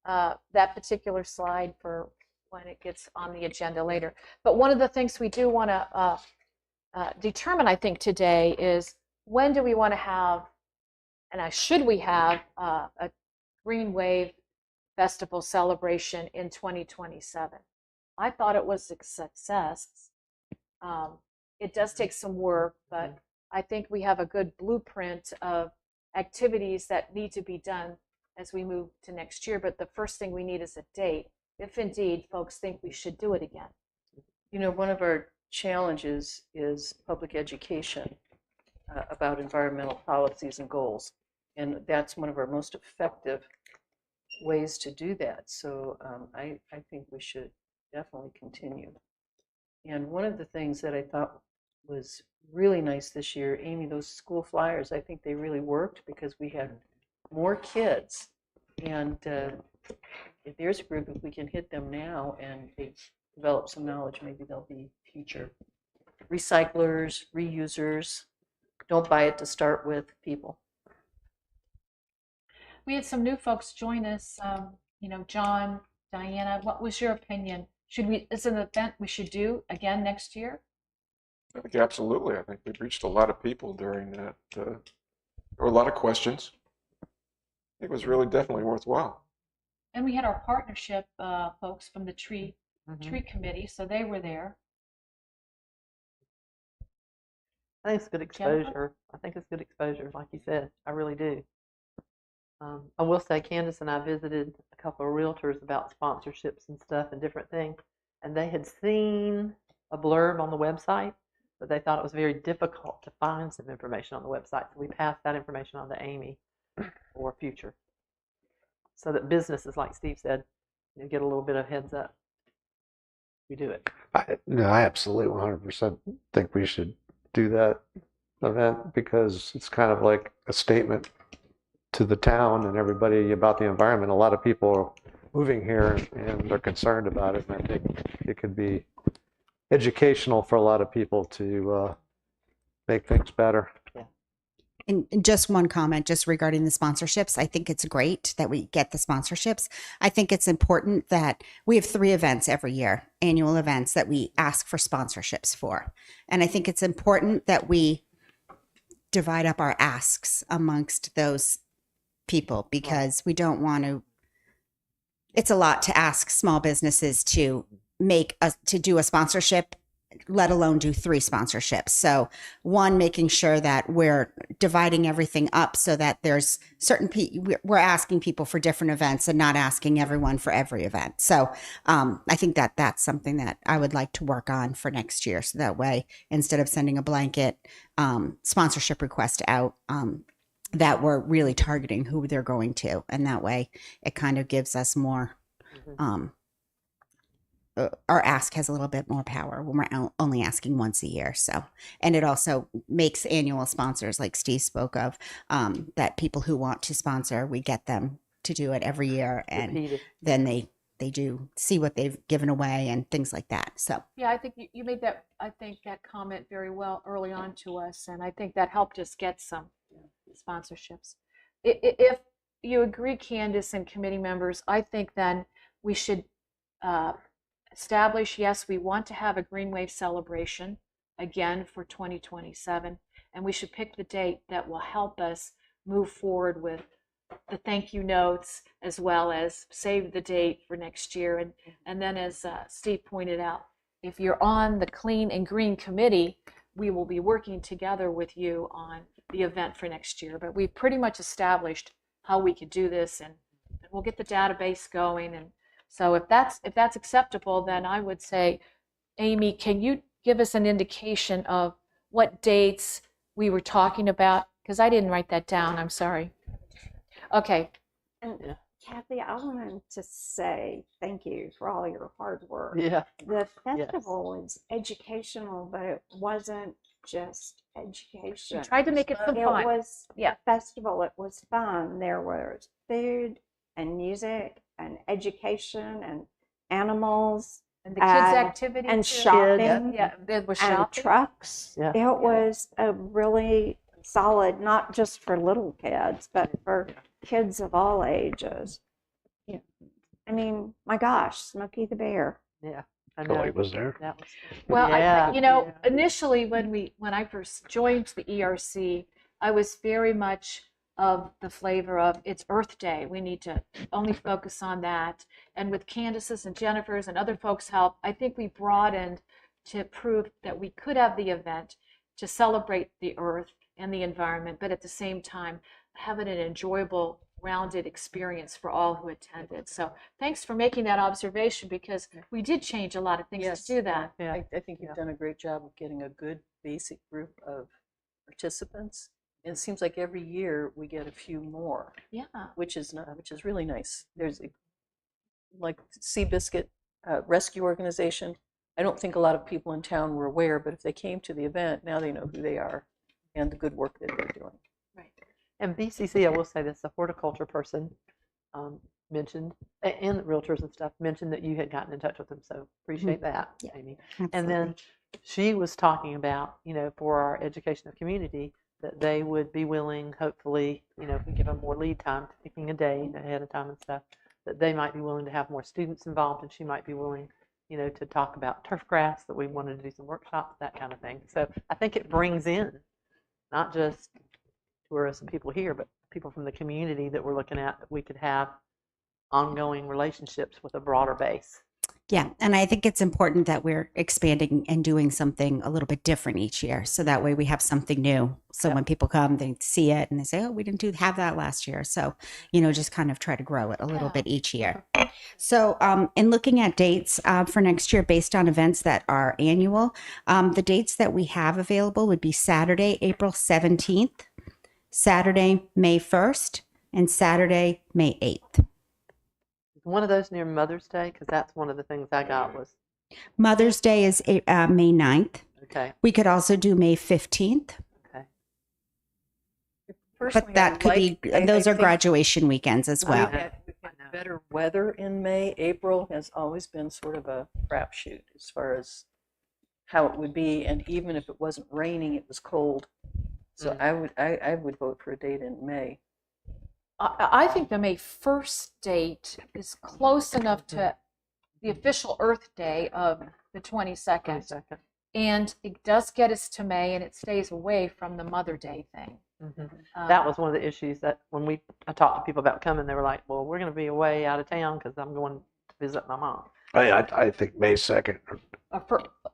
that particular slide for when it gets on the agenda later. But one of the things we do want to determine, I think, today is when do we want to have, and should we have a Green Wave Festival celebration in 2027? I thought it was a success. It does take some work, but I think we have a good blueprint of activities that need to be done as we move to next year. But the first thing we need is a date, if indeed folks think we should do it again. You know, one of our challenges is public education about environmental policies and goals. And that's one of our most effective ways to do that. So I think we should definitely continue. And one of the things that I thought was really nice this year, Amy, those school flyers, I think they really worked because we had more kids. And if there's a group, if we can hit them now and they develop some knowledge, maybe they'll be future recyclers, reusers. Don't buy it to start with, people. We had some new folks join us, John, Diana, what was your opinion? Is it an event we should do again next year? I think absolutely. I think we've reached a lot of people during that. There were a lot of questions. I think it was really definitely worthwhile. And we had our partnership folks from the tree Mm-hmm. committee, so they were there. I think it's good Jennifer? exposure. I think it's good exposure, like you said. I really do. I will say, Candace and I visited a couple of realtors about sponsorships and stuff and different things, and they had seen a blurb on the website, but they thought it was very difficult to find some information on the website. So we passed that information on to Amy for future, so that businesses, like Steve said, get a little bit of heads up. We do it. No, I absolutely 100% think we should do that event because it's kind of like a statement to the town and everybody about the environment. A lot of people are moving here and they're concerned about it, and I think it could be educational for a lot of people to make things better. And just one comment just regarding the sponsorships. I think it's great that we get the sponsorships. I think it's important that we have 3 events every year, annual events that we ask for sponsorships for. And I think it's important that we divide up our asks amongst those people because we don't want to, it's a lot to ask small businesses to do a sponsorship, let alone do 3 sponsorships. So one, making sure that we're dividing everything up so that there's certain we're asking people for different events and not asking everyone for every event. So I think that that's something that I would like to work on for next year. So that way, instead of sending a blanket sponsorship request out, that we're really targeting who they're going to. And that way it kind of gives us more, our ask has a little bit more power when we're only asking once a year. So, and it also makes annual sponsors, like Steve spoke of, that people who want to sponsor, we get them to do it every year, and Repeated. then they do see what they've given away and things like that. So Yeah, I think you made that comment very well early on to us, and I think that helped us get some sponsorships. If you agree, Candace and committee members, I think then we should establish, yes, we want to have a Green Wave celebration again for 2027, and we should pick the date that will help us move forward with the thank you notes, as well as save the date for next year. And then, as Steve pointed out, if you're on the Clean and Green Committee, we will be working together with you on the event for next year. But we've pretty much established how we could do this, and we'll get the database going. And so if that's acceptable, then I would say, Amy, can you give us an indication of what dates we were talking about? Because I didn't write that down. I'm sorry. Okay. And Kathy, I wanted to say thank you for all your hard work. Yeah. The festival is educational, but it wasn't just education. We tried to make it fun. It was Yeah. a festival. It was fun. There was food and music and education and animals And the kids' and- activity and too. shopping Yeah, there was and shopping. trucks. Yeah. It was a really solid, not just for little kids, but for kids of all ages. Yeah. I mean, my gosh, Smokey the Bear. Yeah. I Kelly know. was there. That was, Well, yeah. initially when I first joined the ERC, I was very much of the flavor of it's Earth Day. We need to only focus on that. And with Candace's and Jennifer's and other folks' help, I think we broadened to prove that we could have the event to celebrate the earth and the environment, but at the same time, having an enjoyable, rounded experience for all who attended. So thanks for making that observation, because we did change a lot of things Yes. to do that. Yeah. I think you've done a great job of getting a good basic group of participants. And it seems like every year we get a few more, Yeah. which is really nice. There's like Seabiscuit Rescue Organization. I don't think a lot of people in town were aware, but if they came to the event, now they know who they are and the good work that they're doing. And BCC, I will say this, the horticulture person mentioned, and the realtors and stuff mentioned that you had gotten in touch with them. So appreciate that, Yeah. Amy. Absolutely. And then she was talking about, for our education of community, that they would be willing, hopefully, if we give them more lead time to picking a day ahead of time and stuff, that they might be willing to have more students involved, and she might be willing, to talk about turf grass, that we wanted to do some workshops, that kind of thing. So I think it brings in not just tourists and people here, but people from the community that we're looking at, that we could have ongoing relationships with a broader base. Yeah, and I think it's important that we're expanding and doing something a little bit different each year, so that way we have something new. So when people come, they see it and they say, "Oh, we didn't have that last year." So, just kind of try to grow it a little bit each year. So, in looking at dates for next year based on events that are annual, the dates that we have available would be Saturday, April 17th, Saturday, May 1st, and Saturday, May 8th. One of those near Mother's Day, because that's one of the things I got was, Mother's Day is May 9th. okay, We could also do May 15th, okay. Personally, but that could be, those are graduation weekends as well. We've had better weather in May. April has always been sort of a crapshoot as far as how it would be, and even if it wasn't raining, it was cold. So I would vote for a date in May. I think the May 1st date is close enough to the official Earth Day of the 22nd. And it does get us to May, and it stays away from the Mother Day thing. That was one of the issues that when I talked to people about coming, they were like, well, we're going to be away out of town because I'm going to visit my mom. I think May 2nd.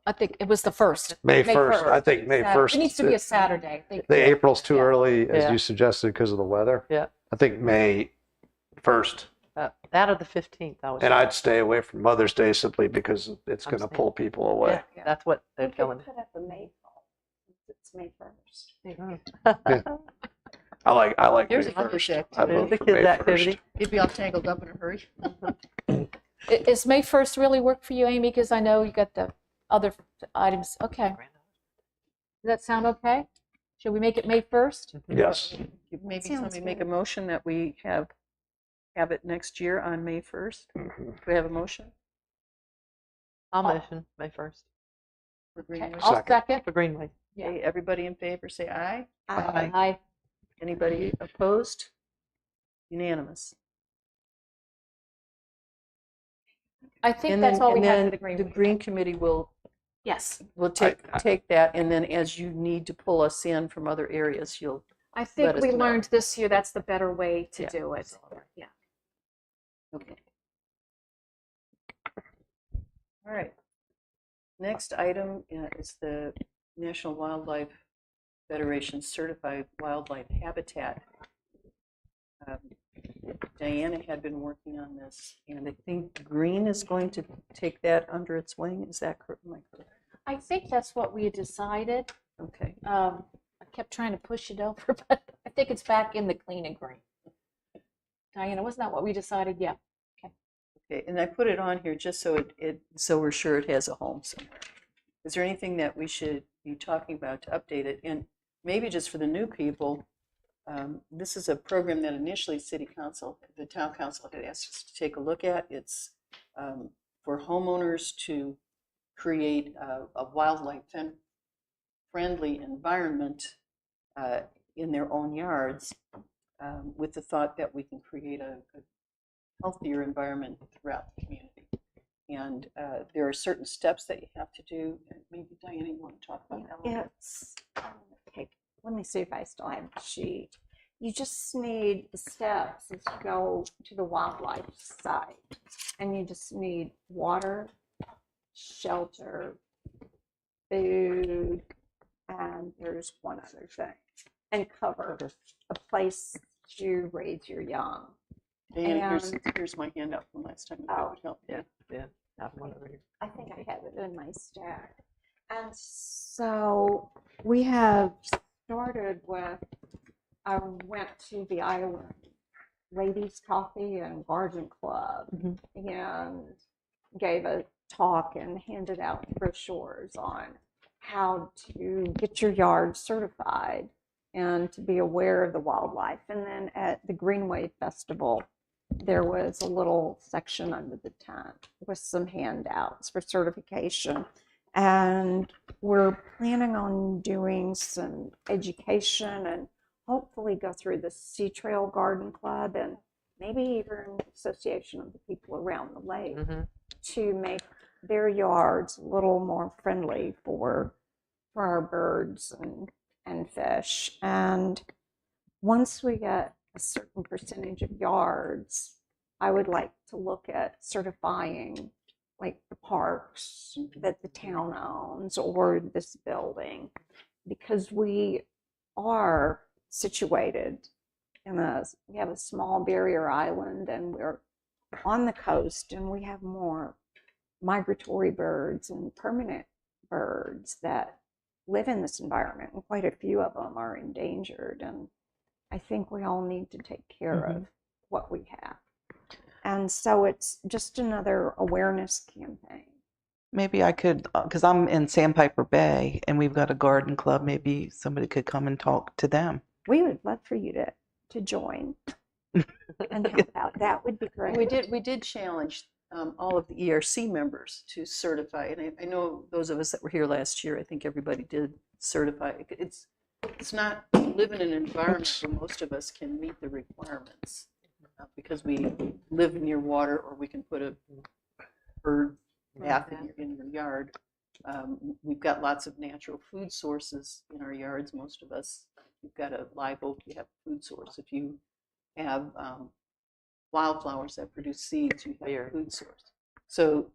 I think it was the 1st. May 1st. I think May 1st. It needs to be a Saturday. I think. The April's too early, as Yeah. you suggested, because of the weather. Yeah. I think May 1st. That or the 15th, I was. And I'd stay away from Mother's Day simply because it's going to Understand. pull people away. Yeah, that's what they're We could telling put up a maypole. It's May 1st. me. I like There's May a fun 1st. project. I vote The for kids' May 1st. activity. You'd be all tangled up in a hurry. Is May 1st really work for you, Amy? Because I know you got the other items. Okay. Does that sound okay? Should we make it May 1st? Yes. Maybe Sounds somebody make a good. motion that we have it next year on May 1st. Mhm. Do we have a motion? I'll motion May 1st For Okay. Greenway? I'll second. for Greenway. Okay, everybody in favor, say aye. Aye. Aye. Anybody opposed? Unanimous. I think And that's then- all we and have then for the Green The Week. Green Committee will Yes. take that, and then as you need to pull us in from other areas, you'll I let think us we know. learned this year that's the better way to Yeah. do it. Yeah. Okay. All right. Next item is the National Wildlife Federation Certified Wildlife Habitat. Diana had been working on this, and I think Green is going to take that under its wing. Is that correct? Am I correct? I think that's what we had decided. Okay. I kept trying to push it over, but I think it's back in the clean and green. Diana, wasn't that what we decided? Yeah. Okay, and I put it on here just so so we're sure it has a home somewhere. Is there anything that we should be talking about to update it? And maybe just for the new people, this is a program that initially the town council had asked us to take a look at. It's for homeowners to create a wildlife friendly environment in their own yards, with the thought that we can create a healthier environment throughout the community. And there are certain steps that you have to do. And maybe Diana, you want to talk about that a little bit? It's, okay, let me see if I still have the sheet. You just need the steps as you go to the wildlife site. And you just need water, shelter, food, and there's one other thing. And cover, a place to raise your young. Diana, And- here's my handout from last time. If that would help. Yeah. I have one over here. I think I have it in my stack. And so we have started with, I went to the Iowa Ladies Coffee and Garden Club and gave a talk and handed out brochures on how to get your yard certified and to be aware of the wildlife. And then at the Greenway Festival, there was a little section under the tent with some handouts for certification. And we're planning on doing some education and hopefully go through the Sea Trail Garden Club and maybe even association of the people around the lake to make their yards a little more friendly for our birds and fish. And once we get a certain percentage of yards, I would like to look at certifying like the parks that the town owns or this building, because we are situated we have a small barrier island and we're on the coast and we have more migratory birds and permanent birds that live in this environment, and quite a few of them are endangered. And I think we all need to take care of what we have. And so it's just another awareness campaign. Maybe I could, because I'm in Sandpiper Bay and we've got a garden club, maybe somebody could come and talk to them. We would love for you to join and help out. That would be great. We did challenge all of the ERC members to certify, and I know those of us that were here last year, I think everybody did certify. It's not, we live in an environment where most of us can meet the requirements because we live near water, or we can put a bird bath in your yard. We've got lots of natural food sources in our yards, most of us. You've got a live oak, you have a food source. If you have wildflowers that produce seeds, you have a food source. So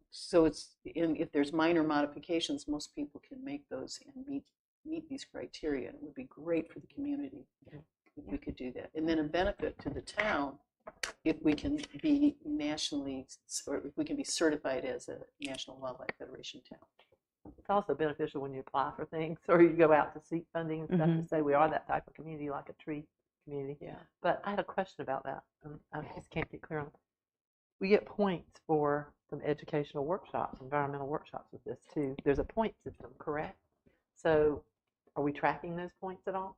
it's if there's minor modifications, most people can make those and meet these criteria. And it would be great for the community if we could do that. And then a benefit to the town if we can be nationally, or if we can be certified as a National Wildlife Federation town. It's also beneficial when you apply for things or you go out to seek funding and stuff to say we are that type of community, like a tree community. Yeah. But I had a question about that. I just can't get clear on it. We get points for some educational workshops, environmental workshops with this too. There's a point system, correct? So are we tracking those points at all?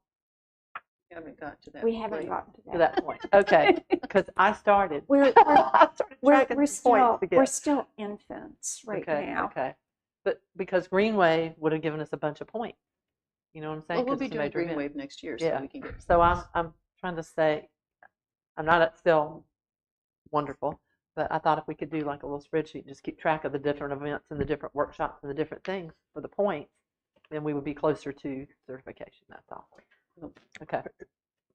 We haven't got to that. We haven't point. gotten To that point. Okay. Because I started. We're I started tracking we're some points to get. we're still infants right now. Okay. But because Greenway would have given us a bunch of points. You know what I'm saying? Well, we'll 'Cause be it's a doing major event. Green Wave next year, so Yeah. we can get. So I'm trying to say, I'm not still wonderful, but I thought if we could do like a little spreadsheet, just keep track of the different events and the different workshops and the different things for the points, then we would be closer to certification. That's all. Okay.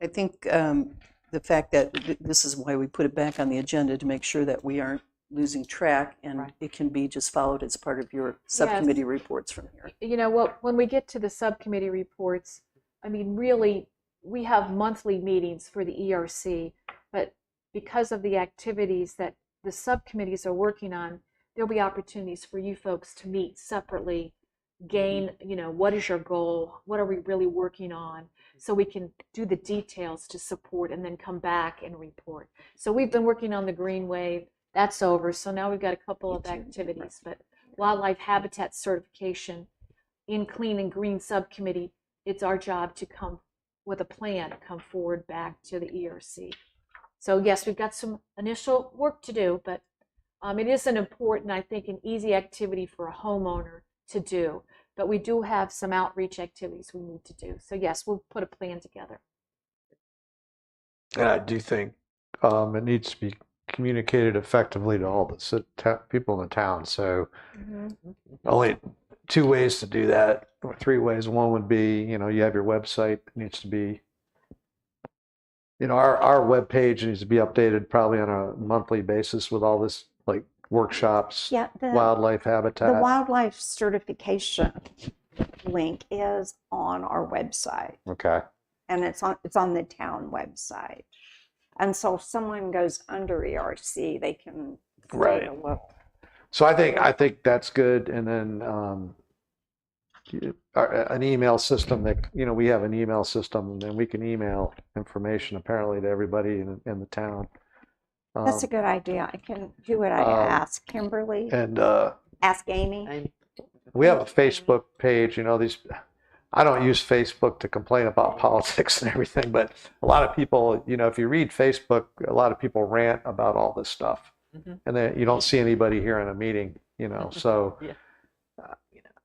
I think the fact that this is why we put it back on the agenda, to make sure that we aren't losing track, and Right. it can be just followed as part of your subcommittee reports from here. You know what, when we get to the subcommittee reports, I mean, really, we have monthly meetings for the ERC, but because of the activities that the subcommittees are working on, there'll be opportunities for you folks to meet separately, gain, you know, what is your goal? What are we really working on? So we can do the details to support and then come back and report. So we've been working on the green wave. That's over. So now we've got a couple of activities, but wildlife habitat certification in clean and green subcommittee, it's our job to come with a plan, come forward back to the ERC. So yes, we've got some initial work to do, but it is an important, I think, an easy activity for a homeowner to do. But we do have some outreach activities we need to do. So yes, we'll put a plan together. And I do think it needs to be communicated effectively to all the people in the town. So only two ways to do that, or three ways. One would be, you have your website. It needs to be, our web page needs to be updated probably on a monthly basis with all this, like workshops, Yeah, wildlife habitat. the wildlife certification link is on our website, Okay. and it's on the town website. And so if someone goes under ERC, they can Right. take a look. So I think that's good. And then an email system that, we have an email system, and we can email information apparently to everybody in the town. That's a good idea. I can do what I ask Kimberly, And ask Amy. And we have a Facebook page. I don't use Facebook to complain about politics and everything, but a lot of people, if you read Facebook, a lot of people rant about all this stuff, and then you don't see anybody here in a meeting, so Yeah.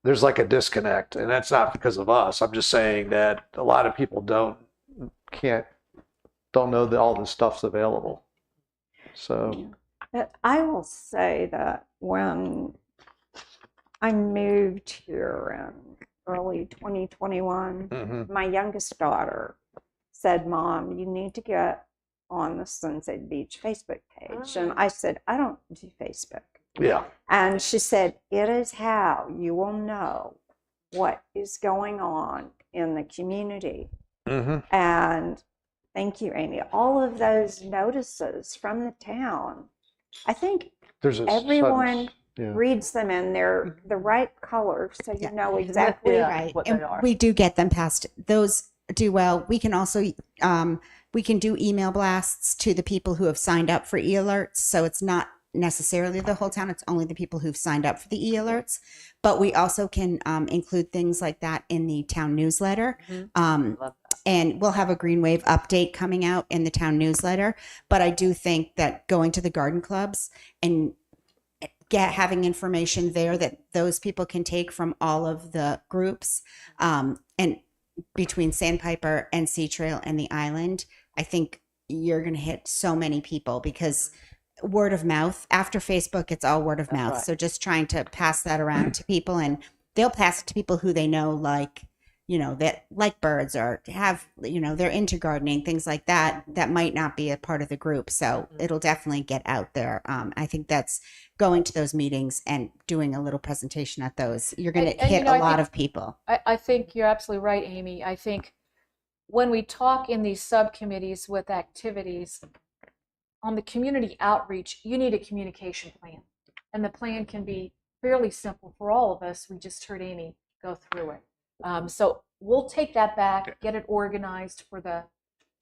there's like a disconnect, and that's not because of us. I'm just saying that a lot of people don't know that all this stuff's available. So But I will say that when I moved here in early 2021, my youngest daughter said, "Mom, you need to get on the Sunset Beach Facebook page." And I said, "I don't do Facebook." yeah, And she said, "It is how you will know what is going on in the community." And thank you, Amy. All of those notices from the town, I think there's everyone yeah. reads them, and they're the right color, so you Yeah. know exactly. Yeah. Right. what they And are. we do get them past those do well. We can also we can do email blasts to the people who have signed up for e-alerts. So it's not necessarily the whole town. It's only the people who've signed up for the e-alerts. But we also can include things like that in the town newsletter. Love that. And we'll have a Green Wave update coming out in the town newsletter. But I do think that going to the garden clubs and having information there that those people can take from all of the groups, and between Sandpiper and Sea Trail and the island, I think you're going to hit so many people, because word of mouth, after Facebook, it's all word of mouth. right. So just trying to pass that around to people, and they'll pass it to people who they know, like, that like birds, or have, they're into gardening, things like that, that might not be a part of the group. So it'll definitely get out there. I think that's going to those meetings and doing a little presentation at those. You're going to And, hit I a lot think- of people. I think you're absolutely right, Amy. I think when we talk in these subcommittees with activities on the community outreach, you need a communication plan. And the plan can be fairly simple for all of us. We just heard Amy go through it. So we'll take that back, get it organized for the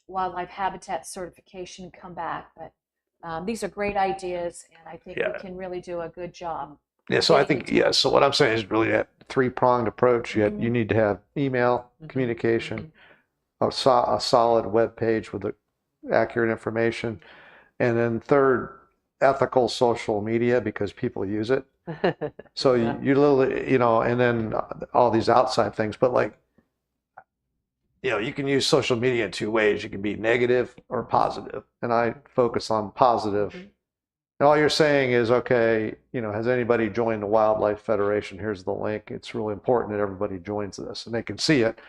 wildlife habitat certification, and come back. But these are great ideas, and I think we can really do a good job. Yeah, so I think, so what I'm saying is really that three-pronged approach. You need to have email communication, a solid web page with the accurate information, and then third, ethical social media, because people use it. So Yeah. you literally, and then all these outside things, but like, you can use social media in two ways. You can be negative or positive, and I focus on positive. And all you're saying is, okay, has anybody joined the Wildlife Federation? Here's the link. It's really important that everybody joins this, and they can see it.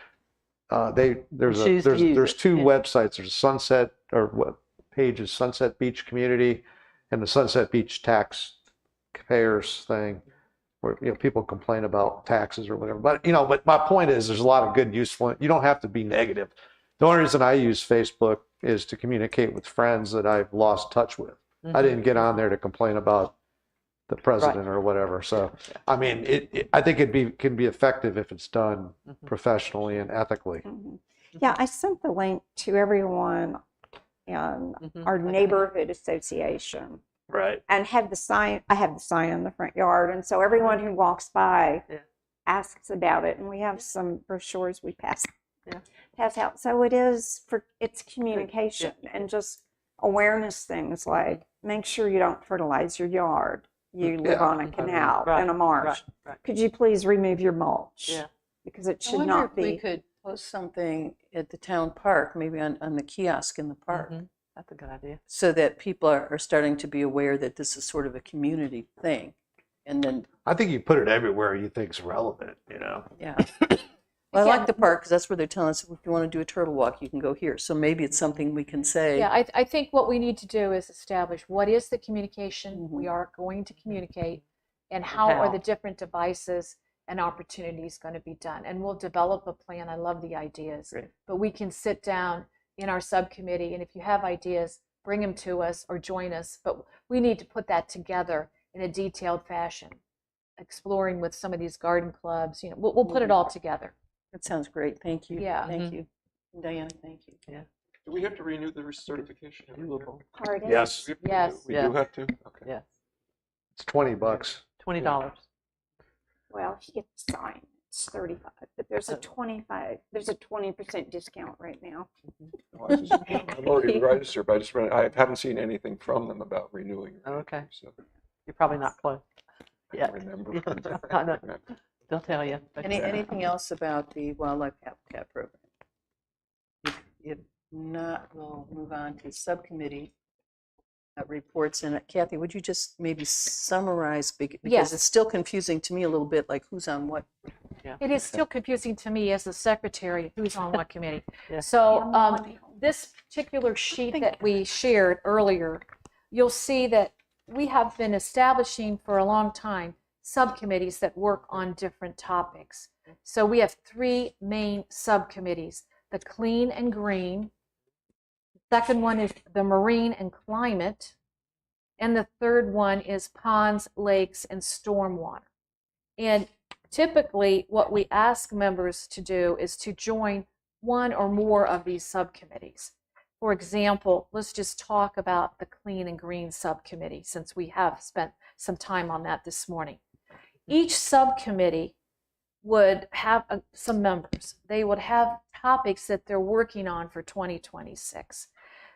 There's choose to use there's it, two yeah. websites. There's Sunset, or what page is Sunset Beach Community, and the Sunset Beach taxpayers thing, where people complain about taxes or whatever. But but my point is, there's a lot of good, useful. You don't have to be negative. The only reason I use Facebook is to communicate with friends that I've lost touch with. I didn't get on there to complain about the president or whatever. So, I mean, I think can be effective if it's done professionally and ethically. Yeah, I sent the link to everyone in our neighborhood association Right. and had the sign. I have the sign in the front yard, and so everyone who walks by asks about it. And we have some brochures we pass out. So it's communication and just awareness things like make sure you don't fertilize your yard. You live on a canal and a marsh. Could you please remove your mulch? Yeah. Because it I should wonder not if we be. could post something at the town park, maybe on the kiosk in the park, That's a good idea. so that people are starting to be aware that this is sort of a community thing. And then, I think you put it everywhere you think's relevant. yeah. Well, I like the park because that's where they're telling us if you want to do a turtle walk, you can go here. So maybe it's something we can say. Yeah, I think what we need to do is establish what is the communication we are going to communicate, and how are the different devices and opportunities going to be done. And we'll develop a plan. I love the ideas. Great. But we can sit down in our subcommittee, and if you have ideas, bring them to us or join us. But we need to put that together in a detailed fashion, exploring with some of these garden clubs. We'll put it all together. That sounds great. Thank you. Yeah. Thank you. And Diana, thank you. Do we have to renew the certification every year? Pardon? Yes. Yes. We do have to? Okay. Yes. It's $20. $20. Well, if you get the sign, it's 35, but there's a 20% discount right now. I'm already registered, but I haven't seen anything from them about renewing. Okay. So You're probably not close. I Yeah. can't remember. I know. They'll tell you. Anything else about the wildlife habitat program? If not, we'll move on to subcommittee reports. And Kathy, would you just maybe summarize, because Yes. it's still confusing to me a little bit, like who's on what? It is still confusing to me as the secretary who's on what committee. Yeah. So this particular sheet that we shared earlier, you'll see that we have been establishing for a long time subcommittees that work on different topics. So we have 3 main subcommittees: the clean and green, the second one is the marine and climate, and the third one is ponds, lakes, and stormwater. And typically what we ask members to do is to join one or more of these subcommittees. For example, let's just talk about the clean and green subcommittee, since we have spent some time on that this morning. Each subcommittee would have some members. They would have topics that they're working on for 2026.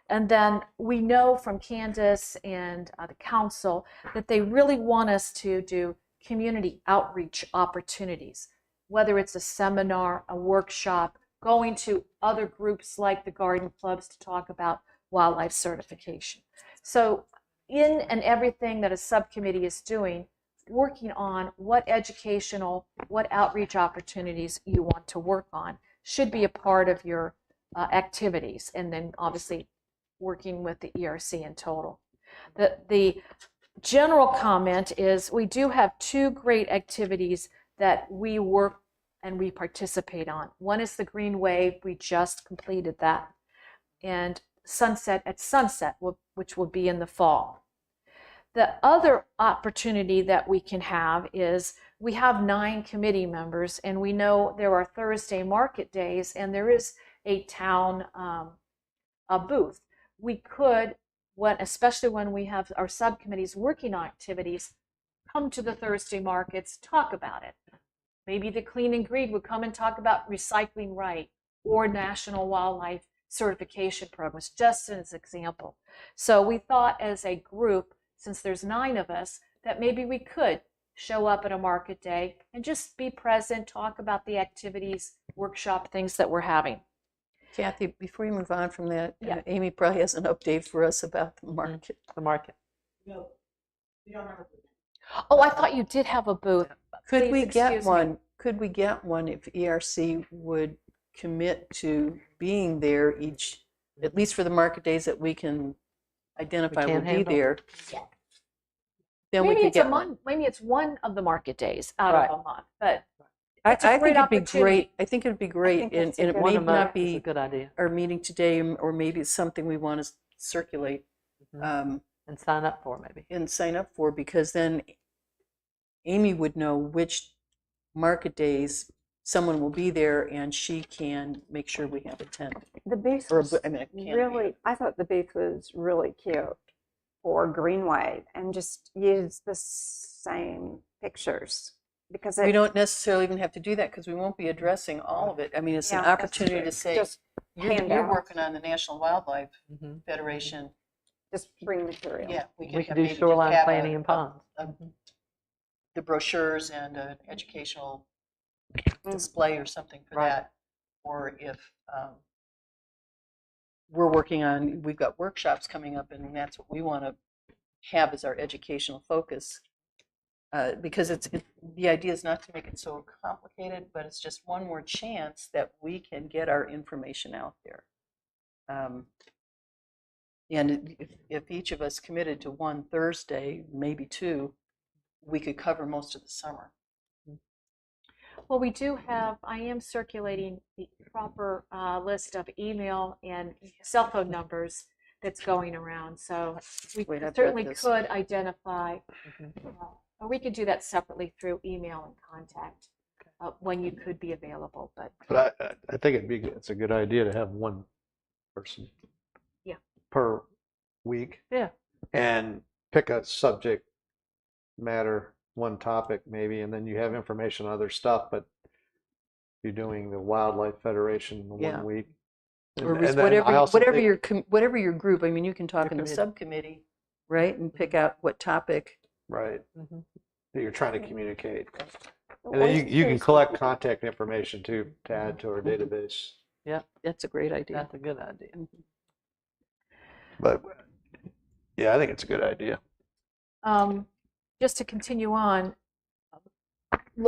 And then we know from Candace and the council that they really want us to do community outreach opportunities, whether it's a seminar, a workshop, going to other groups like the garden clubs to talk about wildlife certification. So in and everything that a subcommittee is doing, working on what educational, what outreach opportunities you want to work on should be a part of your activities, and then obviously working with the ERC in total. The general comment is we do have 2 great activities that we work and we participate on. One is the Green Wave. We just completed that. And Sunset at Sunset, which will be in the fall. The other opportunity that we can have is we have 9 committee members, and we know there are Thursday market days, and there is a town a booth. We could, especially when we have our subcommittees working on activities, come to the Thursday markets, talk about it. Maybe the Clean and Green would come and talk about recycling right or national wildlife certification programs, just as an example. So we thought as a group, since there's 9 of us, that maybe we could show up at a market day and just be present, talk about the activities, workshop things that we're having. Kathy, before you move on from that, Yeah. Amy probably has an update for us about the market. The market. Oh, I thought you did have a booth. Could Please we get excuse me. one? Could we get one if ERC would commit to being there at least for the market days that we can identify will can be handle. there, then we Maybe could it's a get month, maybe it's one of the market days out Right. of a month, but I it's a think great it'd be opportunity. great. I think it'd be great, think and it's a it good- may One a month not is be a good idea. our meeting today, or maybe it's something we want to circulate And sign up for maybe. and sign up for, because then Amy would know which market days someone will be there, and she can make sure we have a tent. The booth Or, was I mean, a canopy. really, I thought the booth was really cute for Greenwave, and just use the same pictures because We don't necessarily even have to do that because we won't be addressing all of it. I mean, it's an Yeah, that's opportunity true. to say, Just you're hand out. working on the National Wildlife Mhm. Federation. just bring material. Yeah, We have could do maybe just shoreline have planning and ponds. the brochures and an educational Mm. display or something for Right. that. Or if we're working on, we've got workshops coming up, and that's what we want to have as our educational focus. Because the idea is not to make it so complicated, but it's just one more chance that we can get our information out there. And if each of us committed to one Thursday, maybe two, we could cover most of the summer. Well, we do have, I am circulating the proper list of email and cell phone numbers that's going around. So we Wait, I've got certainly this. could identify, or we could do that separately through email and contact when you could be available. But I think it's a good idea to have one person Yeah. per week. Yeah. And pick a subject matter, one topic maybe, and then you have information on other stuff, but you're doing the Wildlife Federation in Yeah. one week. Or And then I also think- whatever your group, I mean, you can talk Your in the committee. subcommittee, right? And pick out what topic. Right, Mhm. that you're trying to communicate. The And then you can oysters- collect contact information too, to add to our database. That's a great idea. That's a good idea. But yeah, I think it's a good idea. Just to continue on,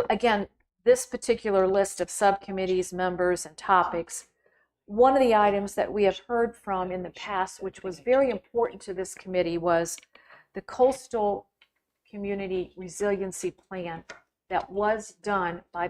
again, this particular list of subcommittees, members, and topics, one of the items that we have heard from in the past, which was very important to this committee, was the Coastal Community Resiliency Plan that was done by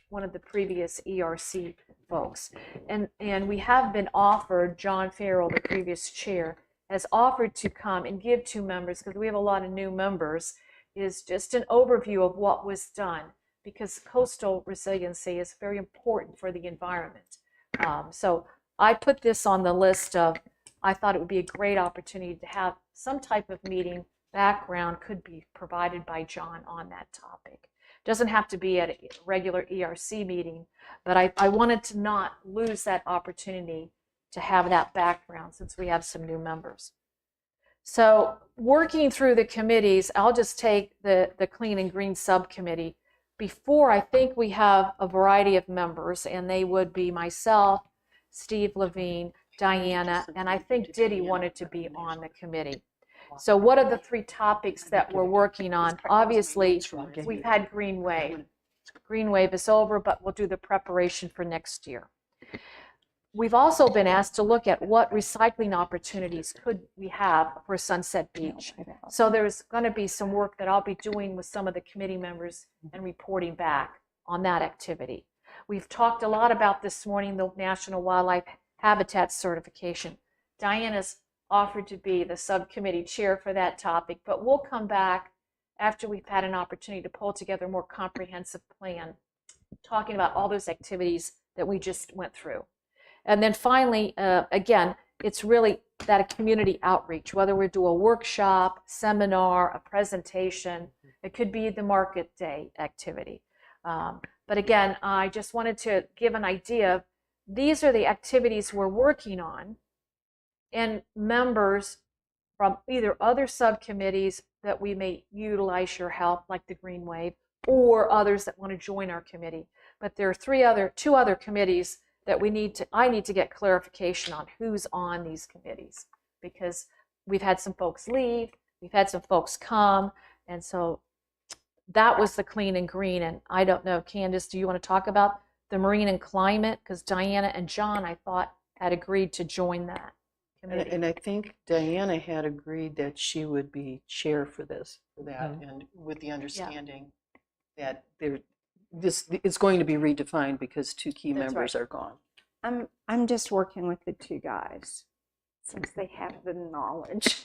one of the previous ERC folks. And we have been offered, John Farrell, the previous chair, has offered to come and give to members, because we have a lot of new members, is just an overview of what was done, because coastal resiliency is very important for the environment. So I put this on the list of, I thought it would be a great opportunity to have some type of meeting background could be provided by John on that topic. Doesn't have to be at a regular ERC meeting, but I wanted to not lose that opportunity to have that background since we have some new members. So working through the committees, I'll just take the Clean and Green Subcommittee. Before, I think we have a variety of members, and they would be myself, Steve Levine, Diana, and I think Diddy wanted to be on the committee. So what are the three topics that we're working on? Obviously, we've had Green Wave. Green Wave is over, but we'll do the preparation for next year. We've also been asked to look at what recycling opportunities could we have for Sunset Beach. So there's going to be some work that I'll be doing with some of the committee members and reporting back on that activity. We've talked a lot about this morning, the National Wildlife Habitat Certification. Diana's offered to be the subcommittee chair for that topic, but we'll come back after we've had an opportunity to pull together a more comprehensive plan, talking about all those activities that we just went through. And then finally, again, it's really that community outreach, whether we do a workshop, seminar, a presentation, it could be the market day activity. But again, I just wanted to give an idea of these are the activities we're working on, and members from either other subcommittees that we may utilize your help, like the Green Wave, or others that want to join our committee. But there are two other committees that I need to get clarification on who's on these committees, because we've had some folks leave, we've had some folks come, and so that was the Clean and Green. And I don't know, Candace, do you want to talk about the marine and climate, because Diana and John, I thought, had agreed to join that committee. And I think Diana had agreed that she would be chair for that, and with the understanding that this is going to be redefined because two key That's members right. are gone. I'm just working with the two guys since they have the knowledge.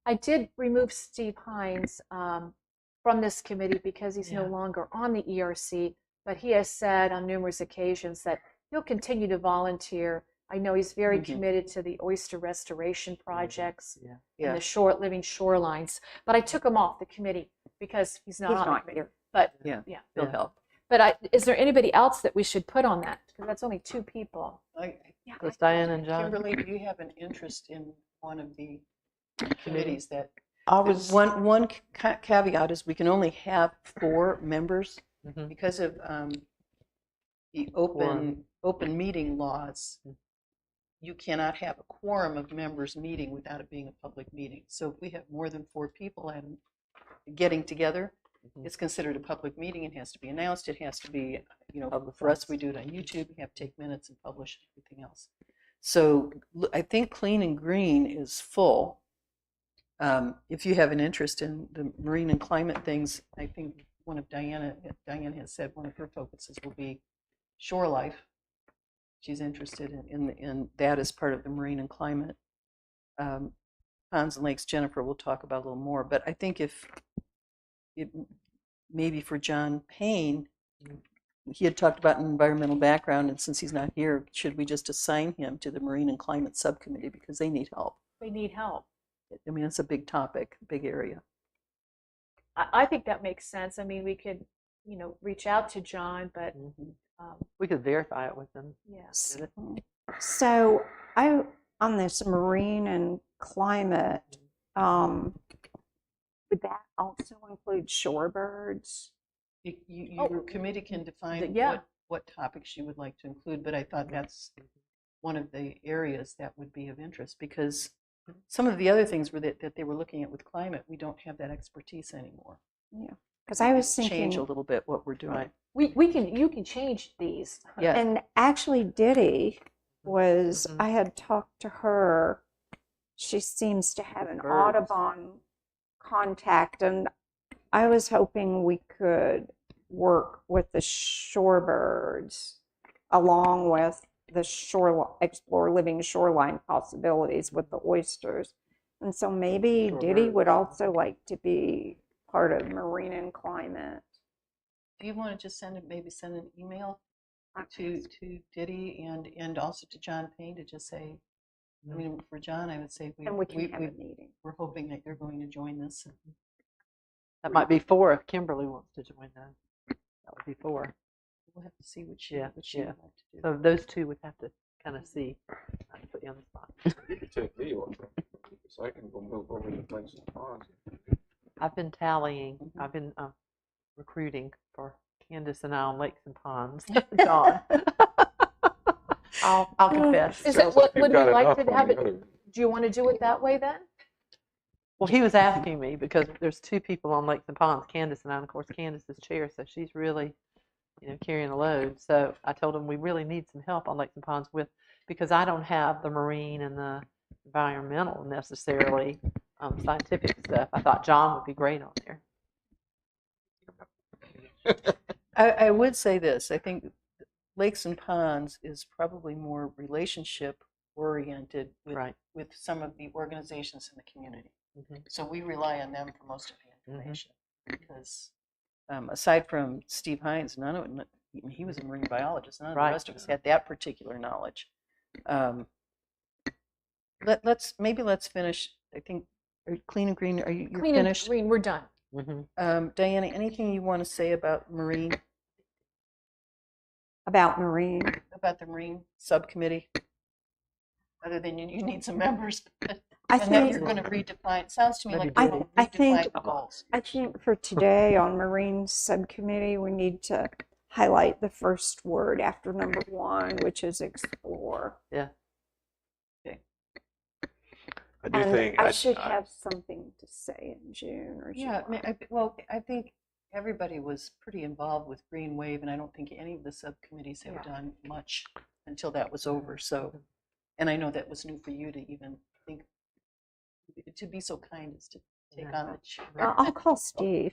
I did remove Steve Hines from this committee because he's no longer on the ERC, but he has said on numerous occasions that he'll continue to volunteer. I know he's very committed to the oyster restoration projects and the living shorelines, but I took him off the committee because he's not on the committee. But He'll help. But is there anybody else that we should put on that? Because that's only 2 people. That's Diane and John. Kimberly, do you have an interest in one of the committees that? I was One caveat is we can only have 4 members because of the open meeting laws. You cannot have a quorum of members meeting without it being a public meeting. So if we have more than 4 people and getting together, it's considered a public meeting. It has to be announced. It has to be, for us, we do it on YouTube. We have to take minutes and publish everything else. So I think Clean and Green is full. If you have an interest in the marine and climate things, I think Diane has said one of her focuses will be shore life. She's interested in that as part of the marine and climate. Ponds and Lakes, Jennifer will talk about a little more. But I think maybe for John Payne, he had talked about an environmental background, and since he's not here, should we just assign him to the Marine and Climate Subcommittee because they need help? They need help. I mean, it's a big topic, big area. I think that makes sense. I mean, we could, reach out to John, but We could verify it with them. yes. So on this marine and climate, would that also include shorebirds? Your committee can define what topics you would like to include, but I thought that's one of the areas that would be of interest because some of the other things that they were looking at with climate, we don't have that expertise anymore. Yeah, because I was thinking change a little bit what we're doing. You can change these. Yes. And actually, Diddy was. I had talked to her. She seems to have an Audubon contact, and I was hoping we could work with the shorebirds along with the explore living shoreline possibilities with the oysters. And so maybe Diddy would also like to be part of marine and climate. Do you want to just send an email to Diddy and also to John Payne to just say, I mean, for John, I would say And we can have a meeting. we're hoping that you're going to join this. That might be 4 if Kimberly wants to join that. That would be 4. We'll have to see what she would like to do. So those 2 would have to kind of see. I can put you on the spot. You could take me off, so I can go move over to Lakes and Ponds. I've been tallying. I've been recruiting for Candace and I on Lakes and Ponds. Dawn. I'll confess. Is Sounds it, like you've would got we like enough to on have the it? other. Do you want to do it that way then? Well, he was asking me because there's 2 people on Lakes and Ponds, Candace and I, and of course Candace is chair, so she's really, carrying a load. So I told him we really need some help on Lakes and Ponds because I don't have the marine and the environmental necessarily scientific stuff. I thought John would be great on there. I would say this. I think Lakes and Ponds is probably more relationship oriented with some of the organizations in the community. So we rely on them for most of the information because aside from Steve Hines, he was a marine biologist. None of the rest of us had that particular knowledge. Let's finish. I think Clean and Green. Are you Clean finished? and Green, we're done. Diana, anything you want to say about marine? About marine. About the marine subcommittee? Other than you need some members, I and then think you're going to redefine. It sounds to me like I you're going to think redefine the goals. I think for today on marine subcommittee, we need to highlight the first word after number 1, which is explore. Yeah. Okay. I do And think I should have something to say in June or July. Yeah, I think everybody was pretty involved with Green Wave, and I don't think any of the subcommittees have done much until that was over. So, and I know that was new for you to even think, to be so kind as to take on the chair. I'll call Steve.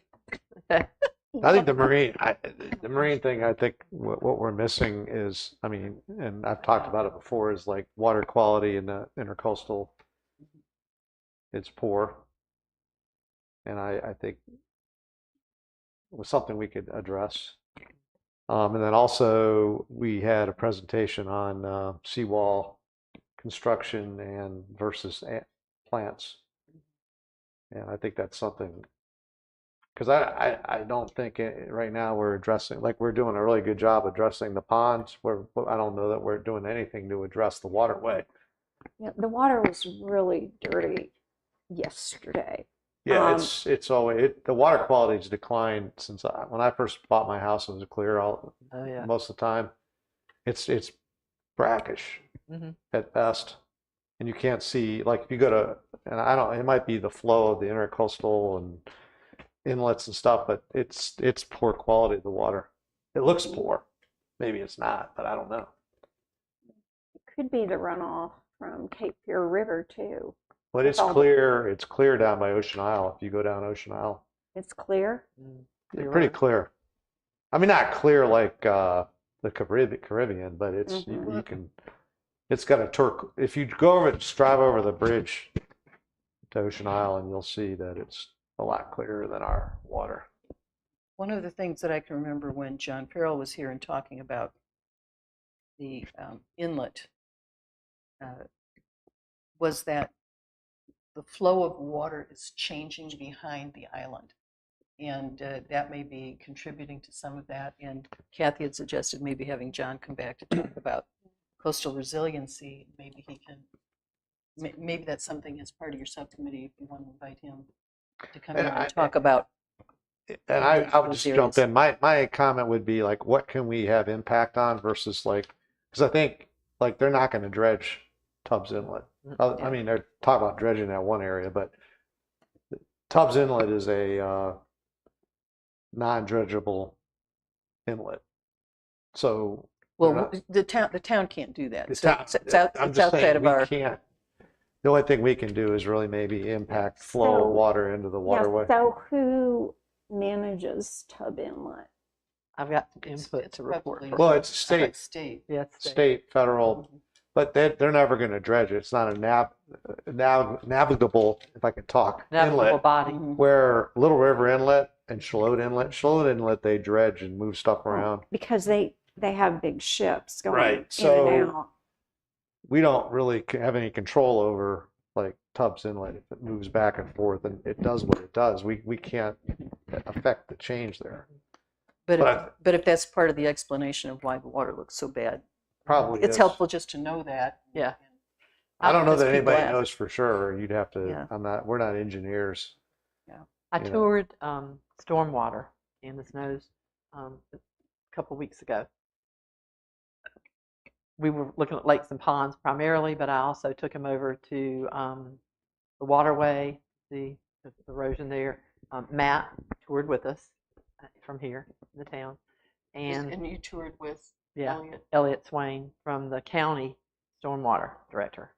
I think the marine thing, I think what we're missing is, I mean, and I've talked about it before, is like water quality in the intercoastal. It's poor. And I think it was something we could address. And then also we had a presentation on seawall construction and versus plants. And I think that's something, because I don't think right now we're addressing, like we're doing a really good job addressing the ponds, where I don't know that we're doing anything to address the waterway. Yeah, the water was really dirty yesterday. Yeah, it's always, the water quality's declined since when I first bought my house, it was clear most of the time. It's brackish at best. And you can't see, like if you go to, and I don't, it might be the flow of the intercoastal and inlets and stuff, but it's poor quality of the water. It looks poor. Maybe it's not, but I don't know. It could be the runoff from Cape Fear River too. But it's clear. It's clear down by Ocean Isle. If you go down Ocean Isle, it's clear. It's pretty clear. I mean, not clear like the Caribbean, but it's you can. It's got a if you go over, just drive over the bridge to Ocean Isle, and you'll see that it's a lot clearer than our water. One of the things that I can remember when John Farrell was here and talking about the inlet was that the flow of water is changing behind the island. And that may be contributing to some of that. And Kathy had suggested maybe having John come back to talk about coastal resiliency. Maybe he can, maybe that's something as part of your subcommittee if you want to invite him to come in and talk about. And I would just jump in. My comment would be like, what can we have impact on versus like, because I think like they're not going to dredge Tubbs Inlet. I mean, they're talking about dredging that one area, but Tubbs Inlet is a non-dredgeable inlet. So well, the town can't do that. It's I'm just outside saying of we our. can't. The only thing we can do is really maybe impact flow of water into the waterway. Yeah, so who manages Tubb Inlet? I've got input to report. Well, it's state, State. federal, but they're never going to dredge it. It's not a navigable, if I can talk, Navigable inlet. body. Where Little River Inlet and Shallotte Inlet, they dredge and move stuff around. Because they have big ships going Right. in and So out. we don't really have any control over like Tubbs Inlet. If it moves back and forth and it does what it does, we can't affect the change there. But if that's part of the explanation of why the water looks so bad, probably it's is. helpful just to know that. Yeah. I don't know Because that people anybody ask. knows for sure. You'd have to. Yeah. We're not engineers. I You know. toured stormwater in the snows a couple weeks ago. We were looking at lakes and ponds primarily, but I also took him over to the waterway, the erosion there. Matt toured with us from here in the town. And you toured with Elliot Swain from the county stormwater director.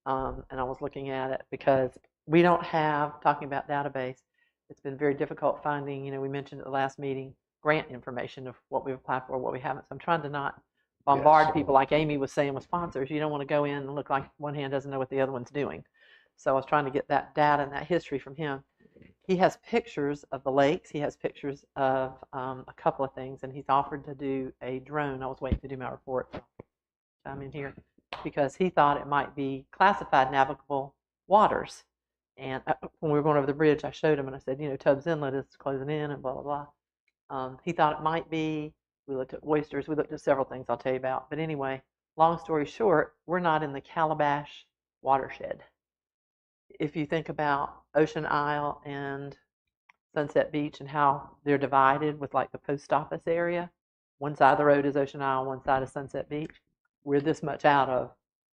And I was looking at it because we don't have, talking about database, it's been very difficult finding, we mentioned at the last meeting, grant information of what we've applied for, what we haven't. So I'm trying to not bombard people like Amy was saying with sponsors. You don't want to go in and look like one hand doesn't know what the other one's doing. So I was trying to get that data and that history from him. He has pictures of the lakes. He has pictures of a couple of things, and he's offered to do a drone. I was waiting to do my report. So I'm in here because he thought it might be classified navigable waters. And when we were going over the bridge, I showed him and I said, Tubbs Inlet is closing in and blah, blah, blah. He thought it might be. We looked at oysters. We looked at several things I'll tell you about. But anyway, long story short, we're not in the Calabash watershed. If you think about Ocean Isle and Sunset Beach and how they're divided with like the post office area, one side of the road is Ocean Isle, one side is Sunset Beach. We're this much out of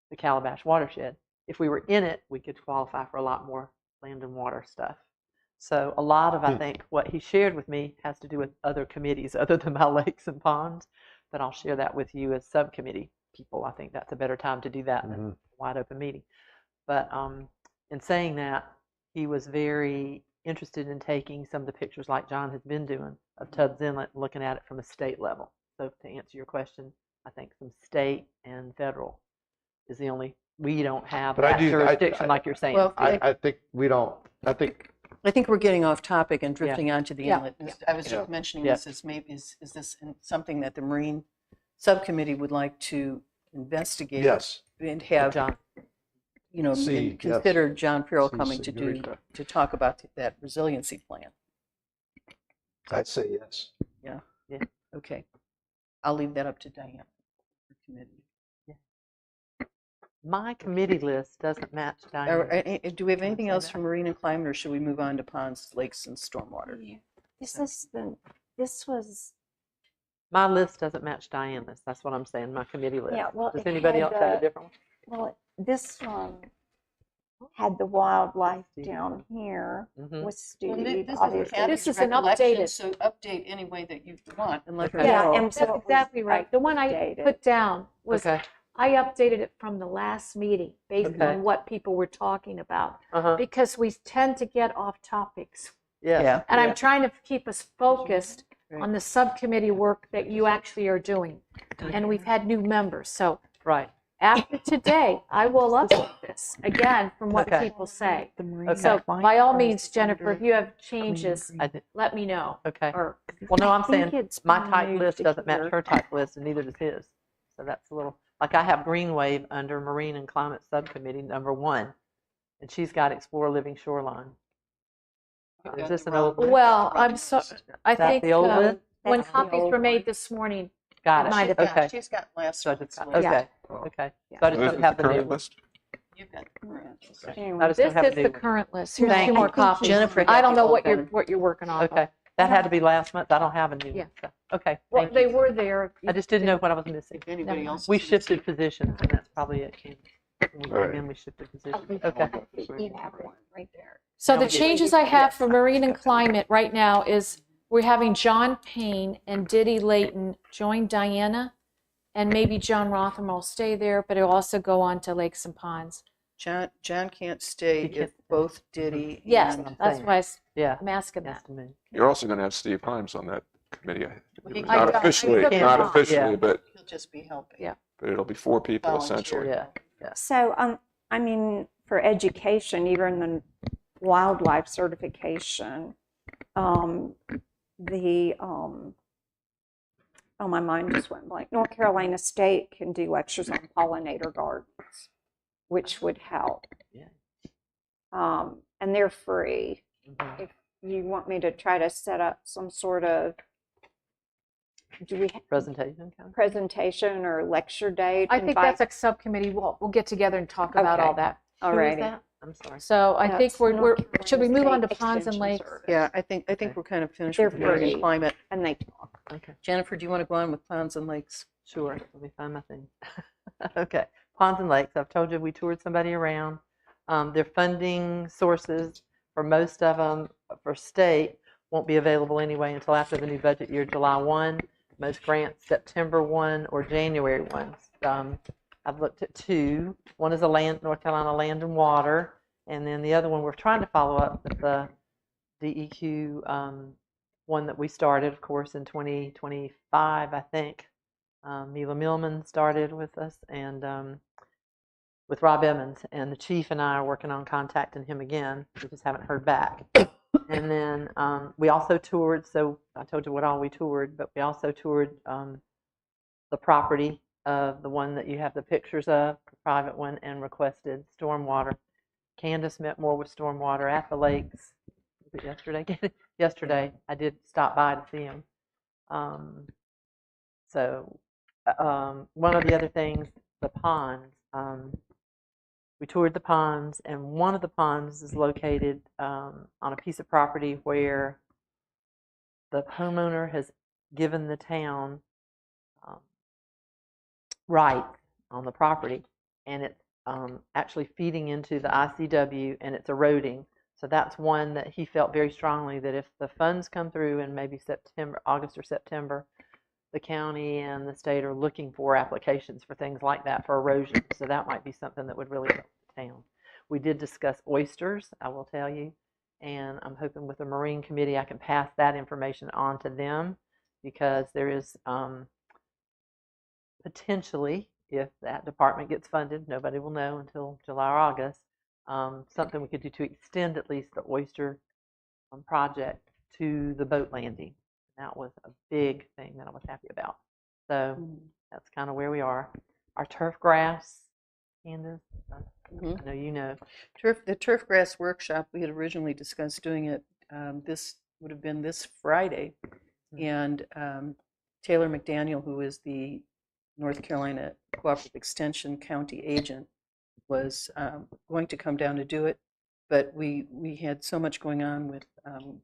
the Calabash watershed. If we were in it, we could qualify for a lot more land and water stuff. So a lot of, I think, what he shared with me has to do with other committees other than my lakes and ponds. But I'll share that with you as subcommittee people. I think that's a better time to do that than a wide open meeting. But in saying that, he was very interested in taking some of the pictures like John has been doing of Tubbs Inlet and looking at it from a state level. So to answer your question, I think from state and federal is the only, we don't have But I that do- jurisdiction like you're saying. Well, I think we don't, I think, I think we're getting off topic and drifting onto the Yeah. inlet. I was just mentioning Yeah. this as maybe, is this something that the Marine Subcommittee would like to investigate? yes. And have, John. you know, See, and yes. consider John Farrell See, coming to Eureka. talk about that resiliency plan. I'd say yes. Okay. I'll leave that up to Diane. for committee. My committee list doesn't match Diane's. Do we have Can I anything say else that? from marine and climate, or should we move on to ponds, lakes, and stormwater? This was, My list doesn't match Diane's list. That's what I'm saying, my committee list. yeah, well, Does it anybody had else have a the- different one? well, this one had the wildlife Steve. down here Mhm. with Steve, Well, this obviously. This is an recollection, updated- So update any way that you want and let her Okay. Yeah, know. and so That's it was exactly right. The one I updated. put down was, Okay. I updated it from the last meeting based Okay. on what people were talking about, Uh-huh. because we tend to get off topics. Yes. Yeah. And Yeah. I'm trying to keep us focused Right. on the subcommittee work that you actually are doing. And we've had new members. So Right. after today, I will update this again from what Okay. people say. Okay. So by all means, Jennifer, if you have changes, I did. let me know. Okay. Or Well, no, I'm I think saying it's my been type moved list to doesn't match here. her type list, and neither does his. So that's a little, like I have Green Wave under Marine and Climate Subcommittee, #1, and she's got Explore Living Shoreline. Is this an old? well, I'm so, I That's think the old list? when That's the copies old were made one. this morning, Got It it. might have Okay. She's got last So I just month's got, list. okay. Oh. Okay. Yeah. So I So just this don't is have the the new current one. list? You've got the current. I Anyway, just don't this have is the the new one. current list. Here's Right, two I more think you- copies. Jennifer had I don't the know old what you're working on. Okay. That had to be last month. I don't have a new Yeah. one. So. Okay. Well, Thank they you. were there. I just didn't know what I was missing. If anybody Never else. We is- shifted positions, and that's probably it, Kim. When we All right. came in, we shifted positions. You Okay. have one right there. So Now the we get- changes I have for marine and climate right now is we're having John Payne and Diddy Layton join Diana, and maybe John Rotham will stay there, but he'll also go on to lakes and ponds. John can't stay He can't if stay. both Diddy Yes, and that's why Yeah. I'm asking Yes, that. to me. You're also going to have Steve Himes on that committee. He- Not I officially, took him not off. officially, Yeah. but he'll just be helping. Yeah. it'll be 4 people Volunteer. essentially. Yeah. So, I mean, for education, even the wildlife certification, oh, my mind just went blank. North Carolina State can do lectures on pollinator gardens, which would help. Yeah. And they're free. Mhm. If you want me to try to set up some sort of, do we have Presentation kind of? presentation or lecture date? I think invite- that's a subcommittee. We'll get together and talk about all Okay. that. Who is Alrighty. that? I'm sorry. So I think That's we're, North Carolina should we move on to State ponds and Extension lakes? Service. Yeah, I think Okay. we're kind of finished They're with marine and free. climate. And they talk. Okay. Jennifer, do you want to go on with ponds and lakes? Sure. Let me find my thing. Okay. Ponds and lakes. I've told you we toured somebody around. Their funding sources for most of them for state won't be available anyway until after the new budget year, July 1. Most grants September 1 or January 1. I've looked at 2. One is a North Carolina Land and Water, and then the other one we're trying to follow up with the DEQ one that we started, of course, in 2025, I think. Mila Millman started with us, and with Rob Emmons, and the chief and I are working on contacting him again. We just haven't heard back. And then we also toured, so I told you what all we toured, but we also toured the property of the one that you have the pictures of, the private one, and requested stormwater. Candace met more with stormwater at the lakes. Was it yesterday? Yesterday, I did stop by to see him. One of the other things, the ponds. We toured the ponds, and one of the ponds is located on a piece of property where the homeowner has given the town rights on the property, and it's actually feeding into the ICW, and it's eroding. So that's one that he felt very strongly that if the funds come through in maybe September, August or September, the county and the state are looking for applications for things like that for erosion. So that might be something that would really help the town. We did discuss oysters, I will tell you, and I'm hoping with the Marine Committee I can pass that information on to them, because there is potentially, if that department gets funded, nobody will know until July or August, something we could do to extend at least the oyster project to the boat landing. That was a big thing that I was happy about. So that's kind of where we are. Our turf grass, Candace, I know you know. The turf grass workshop, we had originally discussed doing it, this would have been this Friday. And Taylor McDaniel, who is the North Carolina Cooperative Extension County agent, was going to come down to do it. But we had so much going on with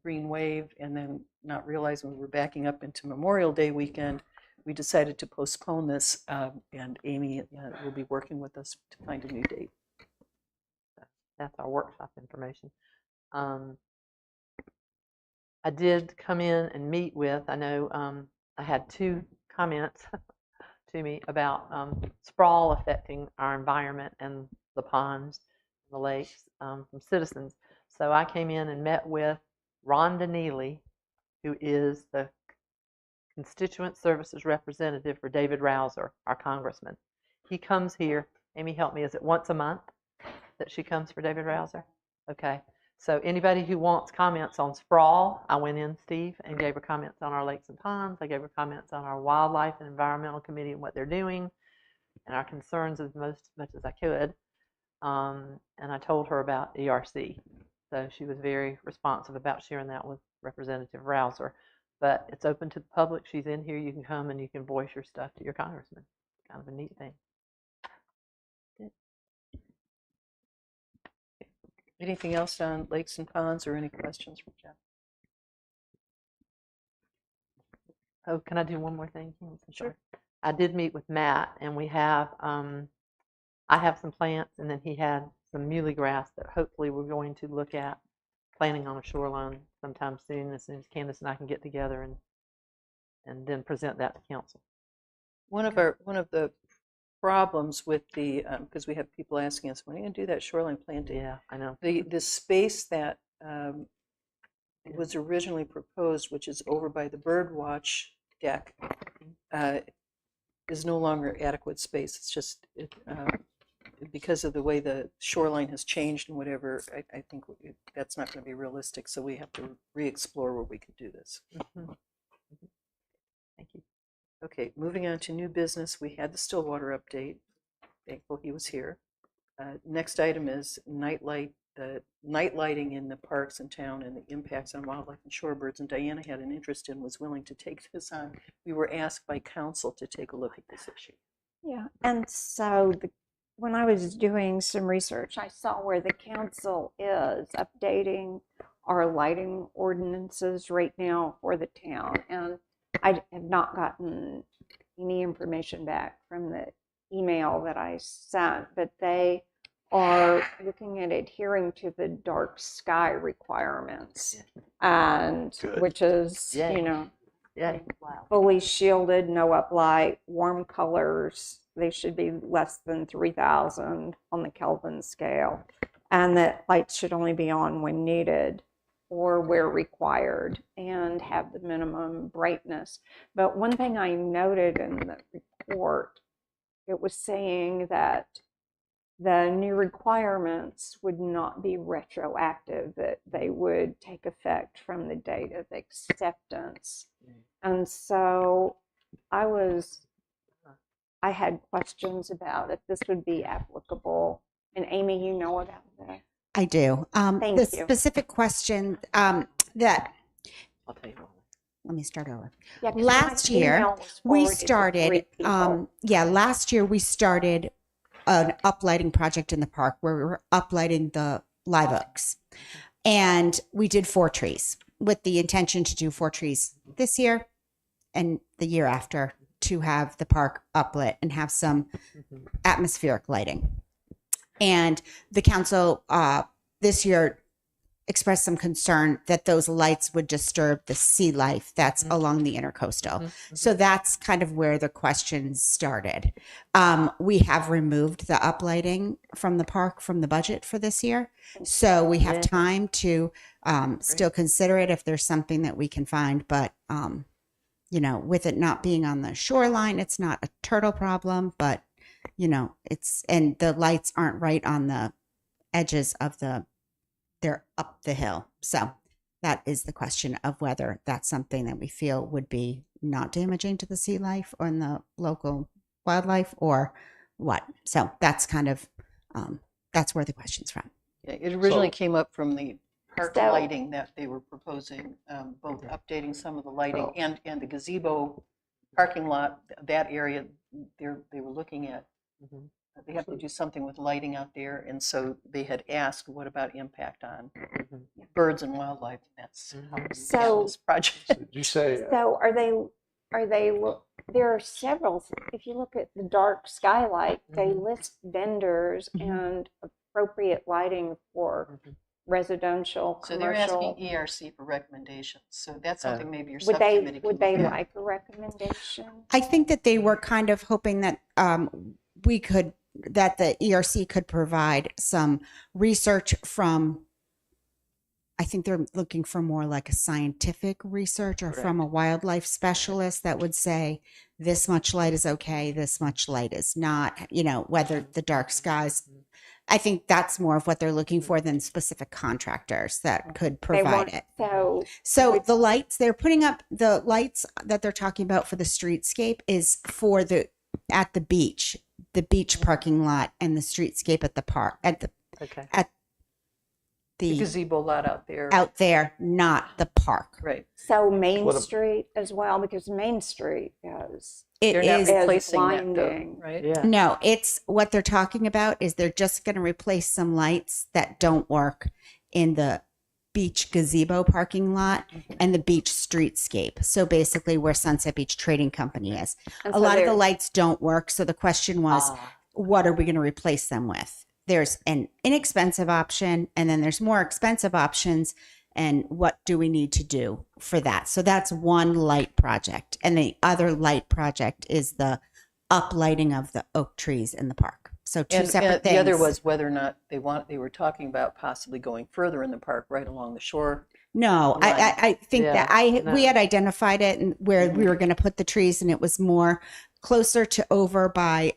Green Wave, and then not realizing we were backing up into Memorial Day weekend, we decided to postpone this, and Amy will be working with us to find a new date. That's our workshop information. I did come in and meet with, I know I had 2 comments to me about sprawl affecting our environment and the ponds, the lakes, from citizens. So I came in and met with Rhonda Neely, who is the constituent services representative for David Rouser, our congressman. He comes here. Amy, help me. Is it once a month that she comes for David Rouser? Okay. So anybody who wants comments on sprawl, I went in, Steve, and gave her comments on our lakes and ponds. I gave her comments on our wildlife and environmental committee and what they're doing, and our concerns as much as I could. And I told her about ERC. So she was very responsive about sharing that with Representative Rouser. But it's open to the public. She's in here. You can come and you can voice your stuff to your congressman. Kind of a neat thing. Anything else on lakes and ponds, or any questions from Jeff? Oh, can I do one more thing? Sure. I did meet with Matt, and we have, I have some plants, and then he had some muley grass that hopefully we're going to look at planting on a shoreline sometime soon as Candace and I can get together and then present that to council. One of the problems with the, because we have people asking us, when are you going to do that shoreline planting? Yeah, I know. The space that was originally proposed, which is over by the bird watch deck, is no longer adequate space. It's just because of the way the shoreline has changed and whatever. I think that's not going to be realistic. So we have to re-explore where we could do this. Thank you. Okay, moving on to new business. We had the Stillwater update. Thankful he was here. Next item is the night lighting in the parks in town and the impacts on wildlife and shorebirds. And Diana had an interest and was willing to take this on. We were asked by council to take a look at this issue. Yeah, and so when I was doing some research, I saw where the council is updating our lighting ordinances right now for the town. And I have not gotten any information back from the email that I sent, but they are looking at adhering to the dark sky requirements, and which is, you know, fully shielded, no uplight, warm colors. They should be less than 3,000 on the Kelvin scale, and that lights should only be on when needed or where required, and have the minimum brightness. But one thing I noted in the report, it was saying that the new requirements would not be retroactive, that they would take effect from the date of acceptance. And so I had questions about if this would be applicable. And Amy, you know about this. I do. Thank the you. specific question that, I'll tell you what. let me start over. Yeah, 'cause Last my year, email was we forwarded to started, 3 people. last year we started an uplighting project in the park where we were uplighting the live oaks. And we did 4 trees with the intention to do 4 trees this year and the year after to have the park uplit and have some atmospheric lighting. And the council this year expressed some concern that those lights would disturb the sea life that's along the intercoastal. So that's kind of where the questions started. We have removed the uplighting from the park from the budget for this year. So we have time to still consider it if there's something that we can find. But, you know, with it not being on the shoreline, it's not a turtle problem, but, you know, and the lights aren't right on the edges of they're up the hill. So that is the question of whether that's something that we feel would be not damaging to the sea life or in the local wildlife or what. So that's kind of, that's where the question's from. Yeah, it originally came up from the park So- lighting that they were proposing, both updating some of the lighting and the gazebo parking lot, that area they were looking at. They have to do something with lighting out there, and so they had asked, what about impact on birds and wildlife? That's how we So- began this project. Did you say, So there are several, if you look at the dark skylight, they list vendors and appropriate lighting for residential, So they're asking commercial. ERC for recommendations, so that's something maybe your Would subcommittee would can they look at. like a recommendation? I think that they were kind of hoping that that the ERC could provide some research from, I think they're looking for more like a scientific research or from a wildlife specialist that would say this much light is okay, this much light is not, you know, whether the dark skies. I think that's more of what they're looking for than specific contractors that could They provide want, it. so So the lights, they're putting up the lights that they're talking about for the streetscape is for at the beach parking lot and the streetscape at the park, at The the gazebo lot out there. out there, not the park. Right. so Main What a- Street as well, because Main Street is It They're not is, replacing that though, blinding. right? no, it's what they're talking about is they're just going to replace some lights that don't work in the beach gazebo parking lot and the beach streetscape. So basically where Sunset Beach Trading Company is. And A so lot of the they're- lights don't work. So the question was, what are we going to replace them with? There's an inexpensive option and then there's more expensive options. And what do we need to do for that? So that's one light project. And the other light project is the uplighting of the oak trees in the park. So two separate things. The other was whether or not they were talking about possibly going further in the park, right along the shore. No, I think that we had identified it and where we were going to put the trees, and it was more closer to over by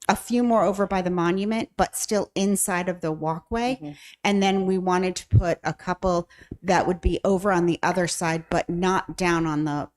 a few more over by the monument, but still inside of the walkway. And then we wanted to put a couple that would be over on the other side, but not down on that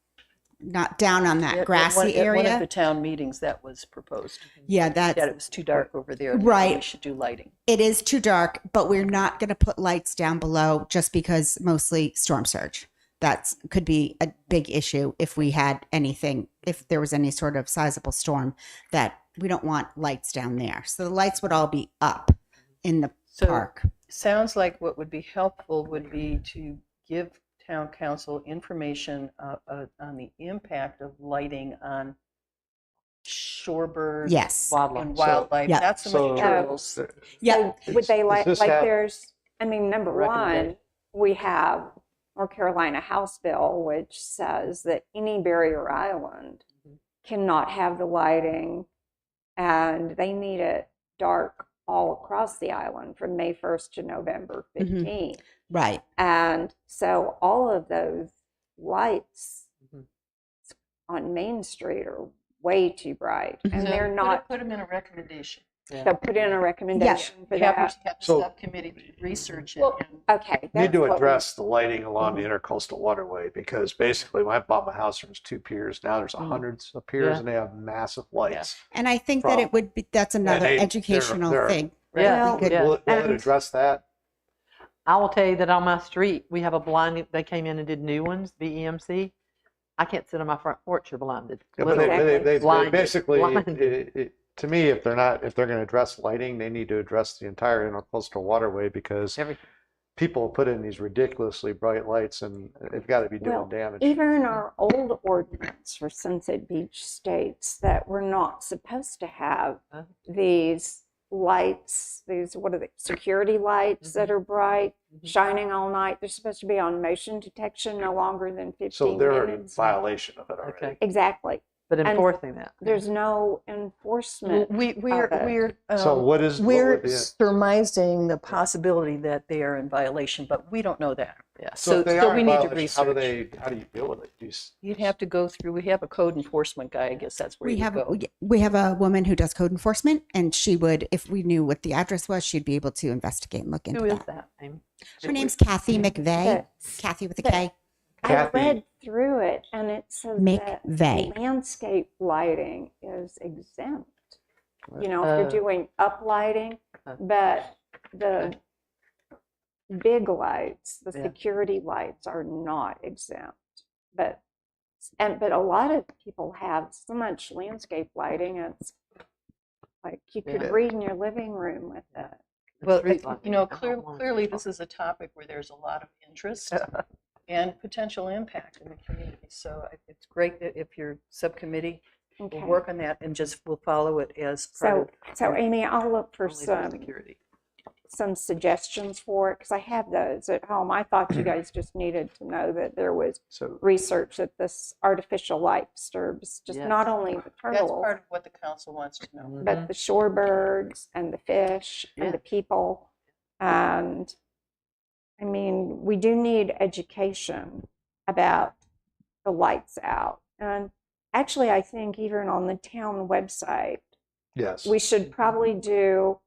grassy At one area. of the town meetings that was proposed. Yeah, That it was too dark over there. Right. We should do lighting. It is too dark, but we're not going to put lights down below just because mostly storm surge. That could be a big issue if we had anything, if there was any sort of sizable storm, that we don't want lights down there. So the lights would all be up in the park. Sounds like what would be helpful would be to give town council information on the impact of lighting on shorebirds Yes. and wildlife, Yeah. not so much turtles. Yeah. So would they like this have there's, I mean, number one, recommendation? we have North Carolina House Bill, which says that any barrier island cannot have the lighting, and they need it dark all across the island from May 1st to November 15th. Right. And so all of those lights on Main Street are way too bright, and they're not. Put them in a recommendation. So put in a recommendation for Have that. the So- subcommittee research it. Well, Okay. need that's to what we- address the lighting along the intercoastal waterway, because basically when I bought my house, there was 2 piers. Now there's hundreds of piers and they have massive lights. And I think that it would be, that's another they- educational they're- thing. Yeah, We could- yeah. Will it And address that? I will tell you that on my street, we have a blind, they came in and did new ones, BEMC. I can't sit on my front porch, you're blinded. Yeah, but Literally. they Blinded. basically, Blinded. to me, if they're going to address lighting, they need to address the entire intercoastal waterway, because Everything. people put in these ridiculously bright lights and they've got to be doing Well, damage. even our old ordinance for Sunset Beach states that we're not supposed to have these lights, these, what are they, security lights that are bright, shining all night. They're supposed to be on motion detection no longer than 15 So they're in minutes. violation of it already. Okay. Exactly. But And enforcing that. There's no enforcement. We're So what would we're be it? surmising the possibility that they are in violation, but we don't know that. Yeah. So if they so are we in need to violation, research. how do you deal with it? You'd have to go through. We have a code enforcement guy. I guess that's where We you have go. we have a woman who does code enforcement, and she would, if we knew what the address was, she'd be able to investigate and look into Who is that. that? Her name's Kathy McVeigh. Yes. Kathy with a But- K. I Kathy- read through it and it says that McVeigh. landscape lighting is exempt. You know, if Oh. you're doing uplighting, but the big lights, the Yeah. security lights are not exempt. But a lot of people have so much landscape lighting, it's like you could Yeah. read in your living room with it. Well, street lighting, you know, I don't want clearly street this is a topic where there's a lot of interest and potential impact in the community. So it's great that if your subcommittee Okay. will work on that and just will follow it as part So of. Amy, I'll look for Only for some security. suggestions for it because I have those at home. I thought you guys just needed to know that there was So research that this artificial light disturbs just Yes. not only the That's turtle, part of what the council wants to know. but the shorebirds and the fish Yeah. and the people. And I mean, we do need education about the lights out. And actually, I think even on the town website, yes, we should probably do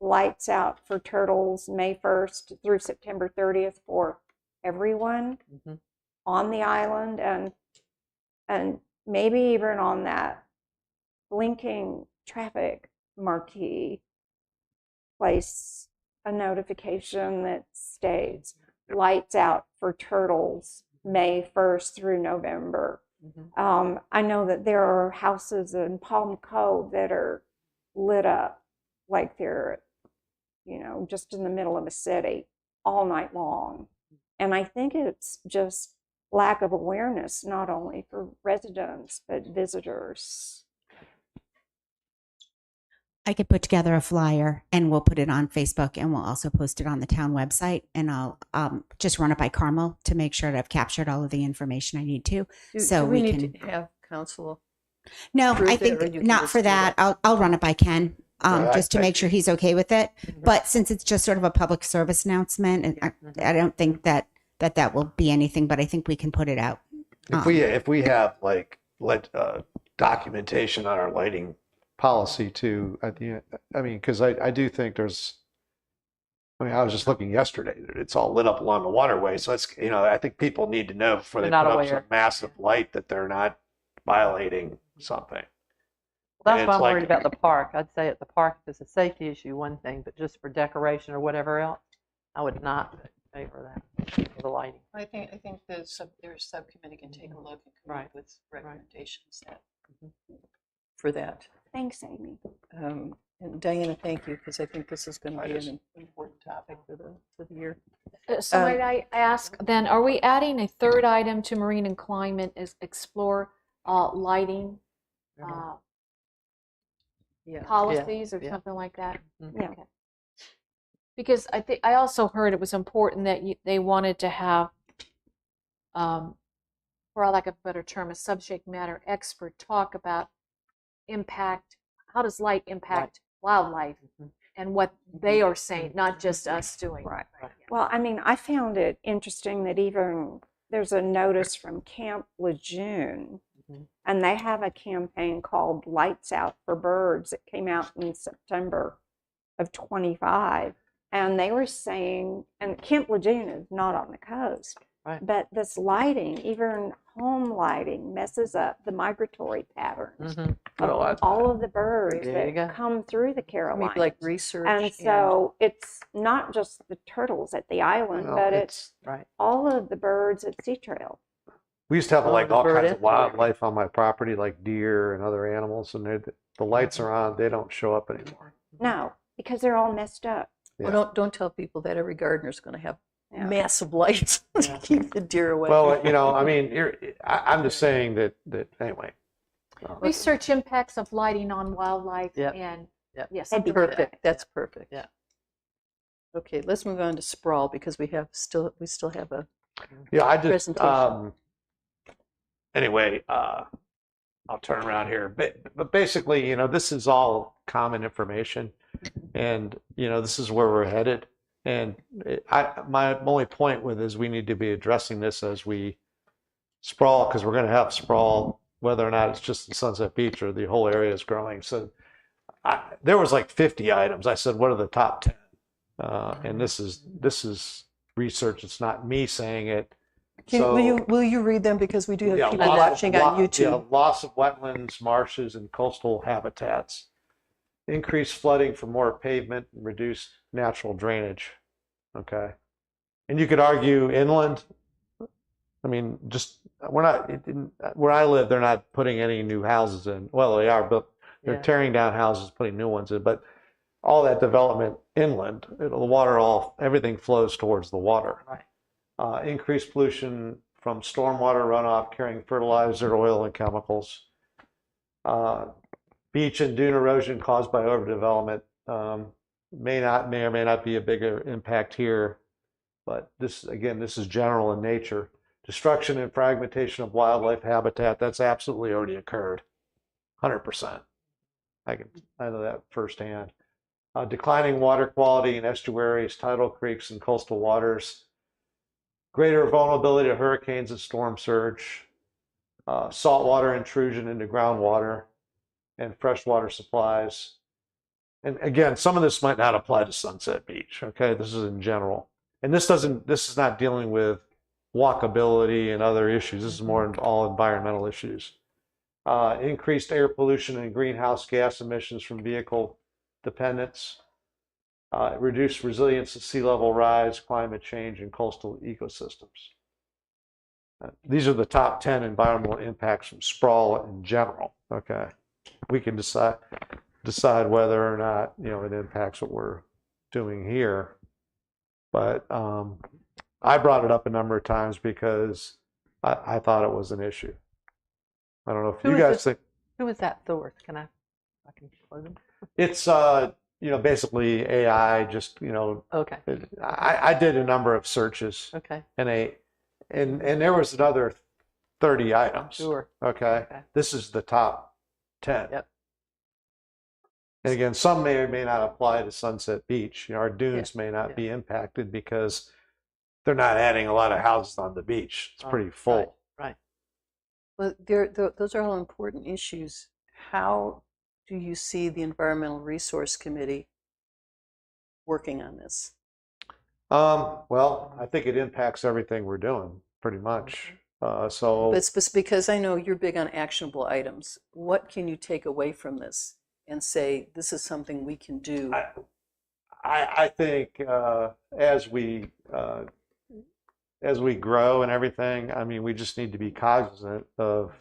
lights out for turtles May 1st through September 30th for everyone Mhm. on the island, and maybe even on that blinking traffic marquee, place a notification that states lights out for turtles May 1st through November. I know that there are houses in Palm Cove that are lit up like they're, you know, just in the middle of a city all night long. And I think it's just lack of awareness, not only for residents, but visitors. I could put together a flyer and we'll put it on Facebook and we'll also post it on the town website. And I'll just run it by Carmel to make sure that I've captured all of the information I need to. So do we we need can. to have council. No, approve I it, or you think can not just for do that. that? I'll run it by Ken Yeah, just to make sure he's okay with it. But since it's just sort of a public service announcement, and I don't think that will be anything. But I think we can put it out. if we have like documentation on our lighting policy too, I mean, because I do think there's. I mean, I was just looking yesterday. It's all lit up along the waterway, so it's, you know, I think people need to know before they They're put not up some aware. massive light that they're not violating something. Well, that's And why it's I'm like- worried about the park. I'd say at the park, if it's a safety issue, one thing, but just for decoration or whatever else, I would not favor that for the lighting. I think their subcommittee can take a look and come Right. up with recommendations for that. Thanks, Amy. And Diana, thank you, because I think this is going to be an important topic for the year. So might I ask then, are we adding a third item to marine and climate is explore lighting Yeah. policies or yeah. something like that? Mhm. Yeah. Okay. Because I also heard it was important that they wanted to have, for lack of a better term, a subject matter expert talk about impact. How does light impact wildlife and what they are saying, not just us doing. Right. Well, I mean, I found it interesting that even there's a notice from Camp Lejeune, and they have a campaign called Lights Out for Birds. It came out in September of 25. And they were saying, and Camp Lejeune is not on the coast, Right. but this lighting, even home lighting, messes up the migratory patterns Mhm. of all of the birds There you go. that come through the Maybe Carolinas. like research. And so it's not just the turtles at the island, Well, but it's Right. all of the birds at Sea Trail. We used to have Oh, like the all bird kinds of in- wildlife on my property, like deer and other animals, and the lights are on. They don't show up anymore. No, because they're all messed up. Well, don't tell people that every gardener's going to have Yeah. massive lights to keep the deer away. Well, you know, I mean, I'm just saying that anyway. Research impacts of lighting on wildlife Yep. and Yeah, something like that. Perfect, that's perfect. Yeah. Okay, let's move on to sprawl because we still have a Yeah, I just, presentation. anyway, I'll turn around here. But basically, this is all common information, and this is where we're headed. And my only point with is we need to be addressing this as we sprawl, because we're going to have sprawl, whether or not it's just in Sunset Beach or the whole area is growing. So there was like 50 items. I said, what are the top 10? And this is research. It's not me saying it. Will you read them because we do have people loss watching on YouTube? Loss of wetlands, marshes, and coastal habitats. Increased flooding for more pavement and reduced natural drainage. Okay. And you could argue inland. I mean, just we're not where I live. They're not putting any new houses in. Well, they are, but they're tearing down houses, putting new ones in. But all that development inland, the water, everything flows towards the water. Right. Increased pollution from stormwater runoff carrying fertilizer, oil, and chemicals. Beach and dune erosion caused by overdevelopment may or may not be a bigger impact here, but this is general in nature. Destruction and fragmentation of wildlife habitat, that's absolutely already occurred, 100%. I know that firsthand. Declining water quality in estuaries, tidal creeks, and coastal waters. Greater vulnerability to hurricanes and storm surge. Saltwater intrusion into groundwater and freshwater supplies. And again, some of this might not apply to Sunset Beach. Okay, this is in general, and this is not dealing with walkability and other issues. This is more all environmental issues. Increased air pollution and greenhouse gas emissions from vehicle dependence. Reduced resilience to sea level rise, climate change, and coastal ecosystems. These are the top 10 environmental impacts from sprawl in general. Okay, we can decide whether or not it impacts what we're doing here. But I brought it up a number of times because I thought it was an issue. I don't know if you guys think. Who is that Thor? I can quote him. It's basically AI. Just Okay. I did a number of searches. Okay. And there was another 30 items. Sure. Okay. This is the top 10. Yep. And again, some may or may not apply to Sunset Beach. Our dunes may not be impacted because they're not adding a lot of houses on the beach. It's pretty full. Right. Well, those are all important issues. How do you see the Environmental Resource Committee working on this? Well, I think it impacts everything we're doing pretty much. But because I know you're big on actionable items, what can you take away from this and say this is something we can do? I think as we grow and everything, I mean, we just need to be cognizant of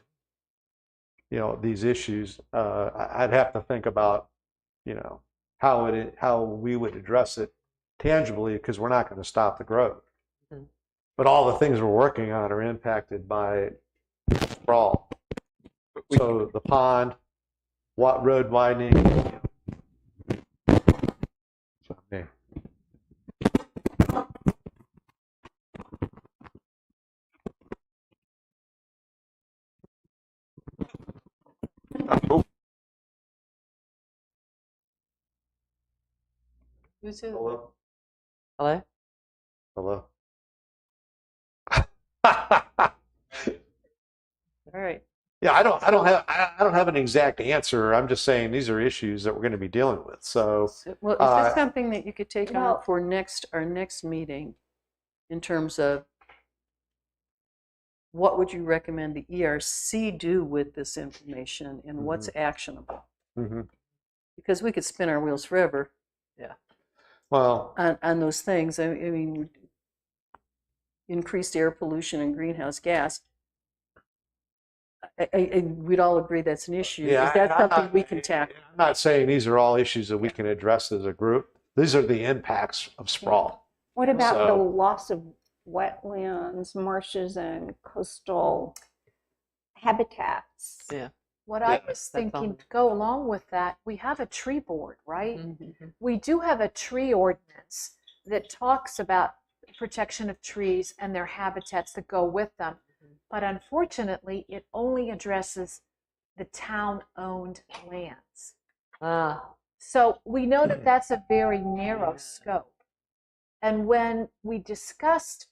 these issues. I'd have to think about how we would address it tangibly, because we're not going to stop the growth. Mm-hmm. But all the things we're working on are impacted by sprawl. So the pond, road widening. Okay. Who's it? Hello. Hello? Hello. All right. Yeah, I don't have an exact answer. I'm just saying these are issues that we're going to be dealing with. So, Well, is this something that you could take on for our next meeting in terms of what would you recommend the ERC do with this information and what's actionable? Because we could spin our wheels forever. Yeah. Well, on those things. I mean, increased air pollution and greenhouse gas. We'd all agree that's an issue. yeah, Is that something we can tackle? I'm not saying these are all issues that we can address as a group. These are the impacts of sprawl. What about the So- loss of wetlands, marshes, and coastal habitats? Yeah. what I Yeah, was that's thinking on. to go along with that, we have a tree board, right? Mhm. We do have a tree ordinance that talks about protection of trees and their habitats that go with them. But unfortunately, it only addresses the town-owned lands. Ah, So we know that that's a very narrow scope. And when we discussed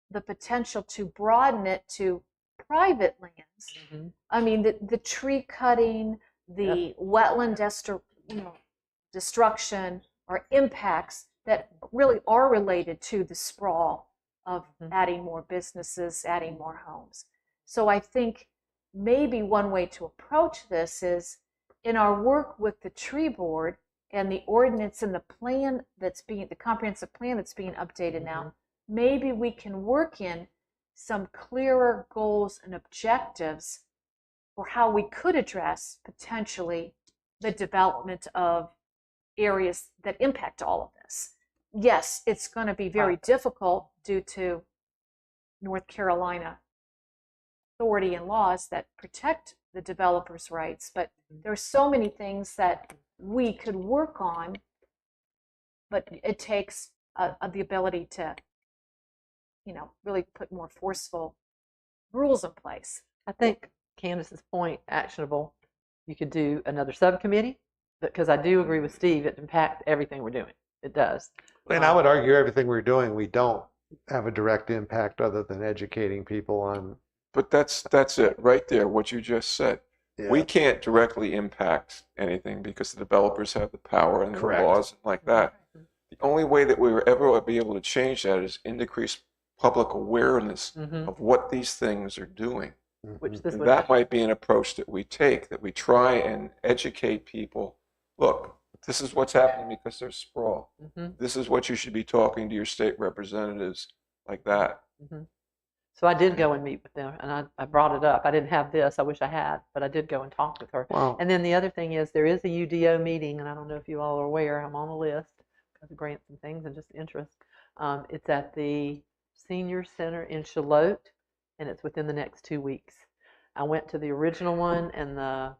the potential to broaden it to private lands, mhm. I mean, the tree cutting, the wetland destruction or impacts that really are related to the sprawl of adding more businesses, adding more homes. So I think maybe one way to approach this is in our work with the tree board and the ordinance and the plan the comprehensive plan that's being updated now, maybe we can work in some clearer goals and objectives for how we could address potentially the development of areas that impact all of this. Yes, it's going to be very difficult due to North Carolina authority and laws that protect the developers' rights, but there are so many things that we could work on, but it takes the ability to, really put more forceful rules in place. I think Candace's point, actionable, you could do another subcommittee, because I do agree with Steve, it impacts everything we're doing. It does. And I would argue everything we're doing, we don't have a direct impact other than educating people on. But that's it right there, what you just said. We Yeah. can't directly impact anything because the developers have the power and the Correct. laws and like that. The only way that we will ever be able to change that is increase public awareness of what these things are doing. Which this And would that might be an approach that we take, that we try and educate people. Look, this is what's happening because there's sprawl. This is what you should be talking to your state representatives like that. So I did go and meet with them, and I brought it up. I didn't have this. I wish I had, but I did go and talk with her. Wow. And then the other thing is there is a UDO meeting, and I don't know if you all are aware. I'm on the list because of grants and things and just interest. It's at the Senior Center in Charlotte, and it's within the next 2 weeks. I went to the original one, and the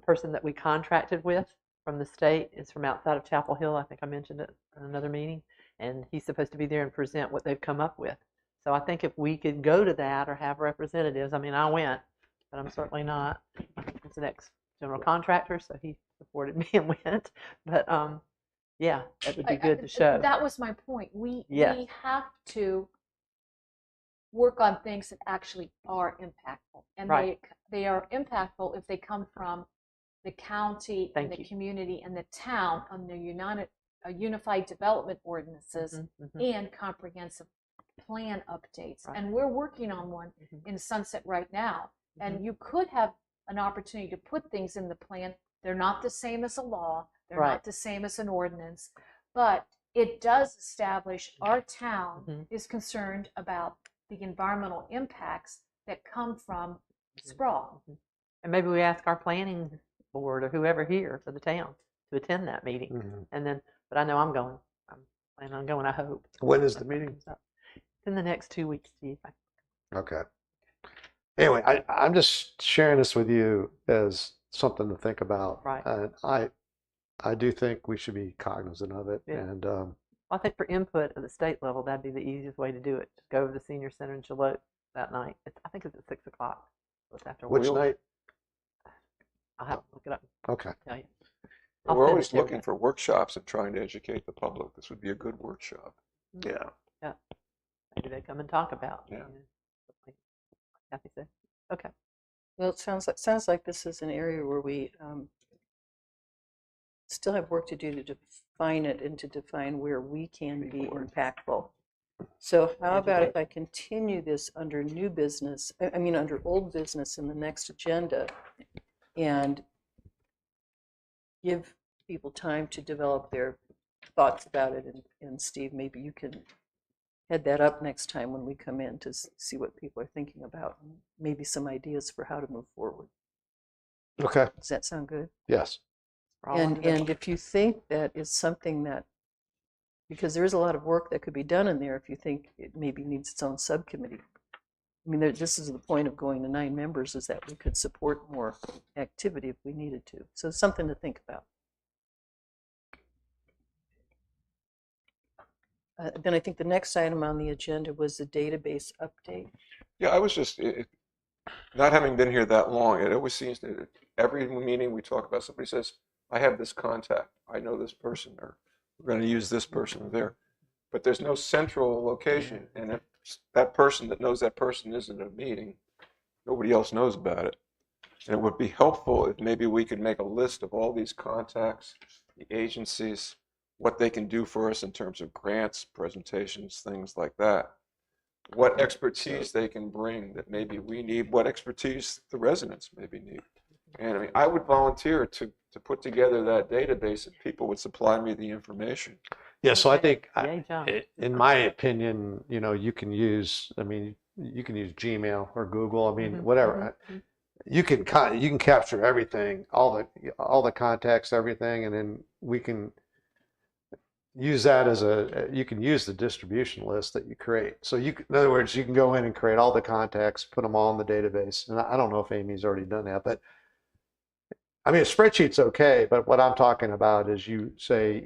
person that we contracted with from the state is from outside of Chapel Hill. I think I mentioned it in another meeting, and he's supposed to be there and present what they've come up with. So I think if we could go to that or have representatives, I mean, I went, but I'm certainly not. It's an ex-general contractor, so he supported me and went. But yeah, that would be good to show. That was my point. Yes. We have to work on things that actually are impactful. And Right. they are impactful if they come from the county and the community and the town on the unified development ordinances and comprehensive plan updates. Right. And we're working on one in Sunset right now. And you could have an opportunity to put things in the plan. They're not the same as a law. They're not the same as an ordinance, but it does establish our town is concerned about the environmental impacts that come from sprawl. And maybe we ask our planning board or whoever here for the town to attend that meeting. And then, but I know I'm going. I'm planning on going, I hope. When is the meeting? It's in the next 2 weeks, Steve. Okay. Anyway, I'm just sharing this with you as something to think about. Right. And I do think we should be cognizant of it. Yeah. And I think for input at the state level, that'd be the easiest way to do it. Just go to the senior center in Charlotte that night. I think it's at 6 o'clock. So it's after which work. night? I'll have to look it up. Okay. And tell you. We're I'll send always it to you. looking for workshops and trying to educate the public. This would be a good workshop. Yeah. Yeah. Maybe they come and talk about. Yeah. Like Kathy said. Okay. Well, it sounds like this is an area where we still have work to do to define it and to define where we can be impactful. So how about if I continue this under new business, under old business in the next agenda, and give people time to develop their thoughts about it, and Steve, maybe you can head that up next time when we come in to see what people are thinking about, and maybe some ideas for how to move forward. Okay. Does that sound good? Yes. We're all under the- And if you think that is something that, because there is a lot of work that could be done in there, if you think it maybe needs its own subcommittee, I mean, this is the point of going to 9 members, is that we could support more activity if we needed to. So it's something to think about. Then I think the next item on the agenda was the database update. Yeah, I was just, not having been here that long, it always seems that every meeting we talk about, somebody says, I have this contact, I know this person, or we're going to use this person there. But there's no central location. And if that person that knows that person is in a meeting, nobody else knows about it. And it would be helpful if maybe we could make a list of all these contacts, the agencies, what they can do for us in terms of grants, presentations, things like that. What expertise they can bring that maybe we need, what expertise the residents maybe need. And I mean, I would volunteer to put together that database if people would supply me the information. Yeah, so I think, Yay, John. in my opinion, you can use, I mean, you can use Gmail or Google, I mean, whatever. You can capture everything, all the contacts, everything, and then we can use that as you can use the distribution list that you create. So in other words, you can go in and create all the contacts, put them all in the database. And I don't know if Amy's already done that, but I mean, a spreadsheet's okay, but what I'm talking about is you say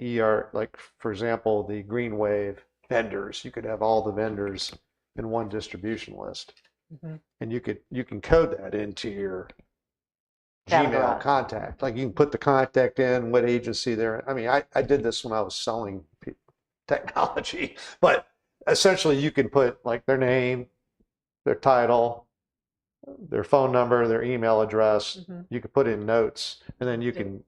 like for example, the Green Wave vendors, you could have all the vendors in one distribution list. And you can code that into your Gmail Categorize. contact. Like you can put the contact in, what agency they're in. I mean, I did this when I was selling technology, but essentially you can put like their name, their title, their phone number, their email address. You can put in notes, and then you can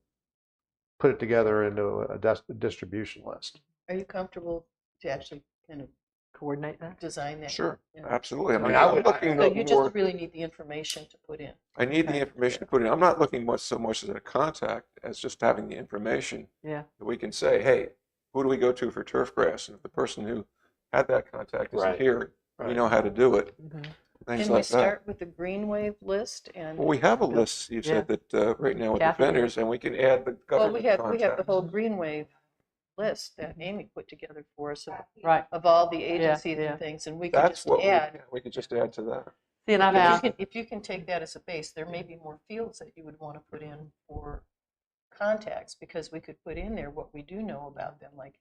put it together into a distribution list. Are you comfortable to actually kind of Coordinate that. design that? Sure, Yeah. absolutely. I mean, I I'm would- looking So you more, just really need the information to put in. I need the information to put in. I'm not looking so much as a contact as just having the information Yeah. that we can say, hey, who do we go to for turf grass? And if the person who had that contact isn't Right. here, we Right. know how to do it. Things Can we like that. start with the Green Wave list? And Well, we have a list, you said, that right now with the Kathy did. vendors, and we can add the well, government we have the contacts. whole Green Wave list that Amy put together for us Right. of all the agencies yeah. and things, and we can That's just what add. we can just add to that. See, and I've asked. If you can take that as a base, there may be more fields that you would want to put in for contacts, because we could put in there what we do know about them, like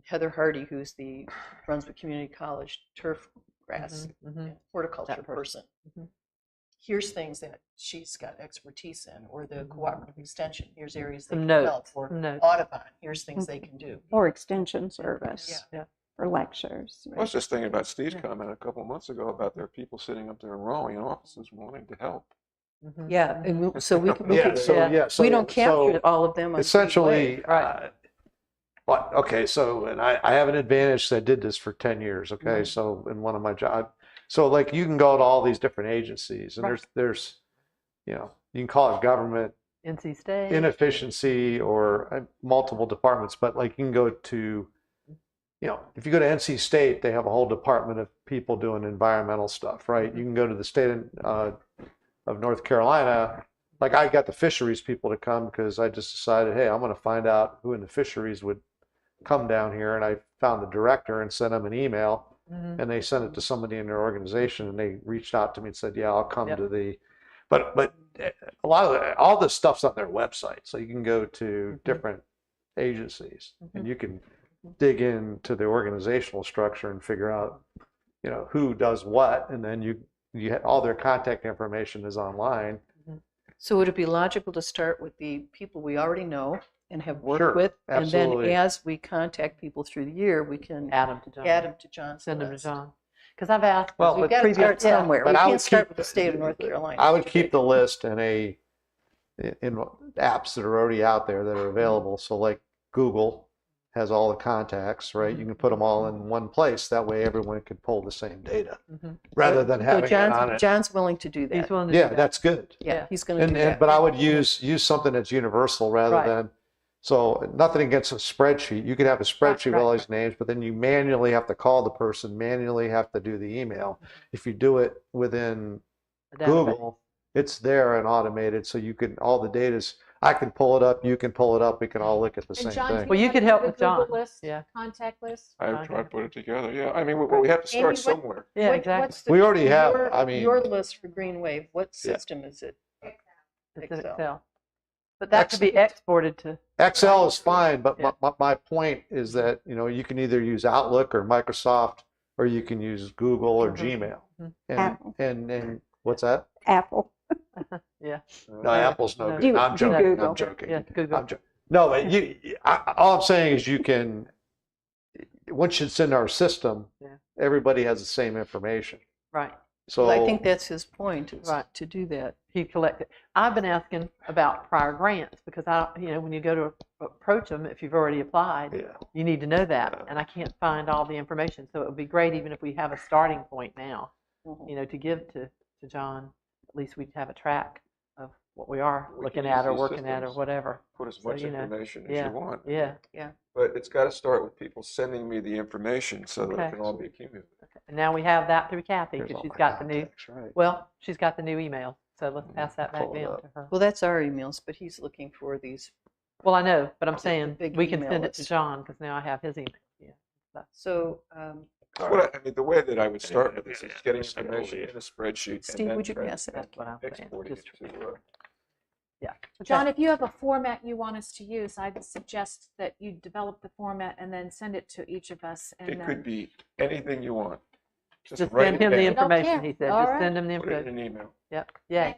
Heather Hardy, who's the Brunswick Community College turf grass and horticulture That person. person. Here's things that she's got expertise in, or the cooperative extension. Here's areas they Some can notes, help, or some notes. Audubon. Here's things they can do. Or extension service Yeah. for lectures. I was just thinking about Steve's comment a couple of months ago about there are people sitting up there in Raleigh in offices wanting to help. Yeah, and so we can. Yeah, so Yeah. so we don't capture so all of them. On Green essentially, Wave. Right. well, okay, so and I have an advantage. I did this for 10 years. Okay, so in one of my jobs, so like you can go to all these different agencies, and Right. there's you can call it government NC State. inefficiency or multiple departments, but like you can go to, if you go to NC State, they have a whole department of people doing environmental stuff, right? You can go to the state of North Carolina. Like I got the fisheries people to come because I just decided, hey, I'm going to find out who in the fisheries would come down here, and I found the director and sent them an email, and they sent it to somebody in their organization, and they reached out to me and said, yeah, I'll come to the. But a lot of all this stuff's on their website, so you can go to different agencies and you can dig into the organizational structure and figure out, who does what, and then you all their contact information is online. So would it be logical to start with the people we already know and have worked Sure, with, and absolutely. then as we contact people through the year, we can Add them to John. add them to John's Send them to list. John. Because I've asked. Well, We've but got to previous- start somewhere. But We I can't would start keep with the state of North Carolina. I would keep the list in in apps that are already out there that are available. So like Google has all the contacts, right? You can put them all in one place. That way everyone can pull the same data rather than So having it on it. John's willing to do that. He's willing to do Yeah, that. that's good. Yeah, he's going to do that. But I would use something that's universal rather Right. than, so nothing against a spreadsheet. You could have a spreadsheet with all these names, but then you manually have to call the person, manually have to do the email. If you do it within A database. Google, it's there and automated, so you can, all the data's, I can pull it up, you can pull it up, we can all look at the same And John, thing. Well, you have could it help to the with John. Google list, Yeah. contact list? I Okay. try to put it together. Yeah, I mean, we have to Amy, start what- somewhere. Yeah, What- exactly. what's the- We already have, your- I mean- Your list for Green Wave, what Yeah. system is it? It's in Excel. Excel. But that could be exported to. Excel is fine, but Yeah. my point is that, you can either use Outlook or Microsoft, or you can use Google or Gmail. Apple. And what's that? Apple. Yeah. No, Apple's no No. good. No, I'm Do joking. Google. I'm joking. Yeah, Google. I'm joking. No, but all I'm saying is you can, once it's in our system, Yeah. everybody has the same information. Right. So Well, I think that's his point, is Right. to do that. He collected. I've been asking about prior grants because when you go to approach them, if you've already applied, yeah. you need to know that, and I can't find all the information. So it would be great even if we have a starting point now, Mhm. to give to John. At least we'd have a track of what we are We looking can at use or these working at or systems. whatever. Put as So, much information as yeah, you want. Yeah. But it's got to start with people sending me the information so that Okay. it can all be accumulated. And now we have that through Kathy Here's because all she's my got the new. contacts, right. Well, she's got the new email, so let's pass that back Pull it down up. to her. Well, that's our emails, but he's looking for these. Well, I know, but I'm the saying big we can email send it to list. John because now I have his email. Yeah. So, What I mean, the way that I would start with this Yeah, is getting just like information all in a spreadsheet. and Steve, then would you try to pass it? That's what I'm saying. export it Just, to, yeah. John, if you have a format you want us to use, I'd suggest that you develop the format and then send it to each of us. And it then, could be anything you want. Just write send it him the down, You don't information, care. he said. All Just right. send him the put it info. in an email. Yep. Yeah.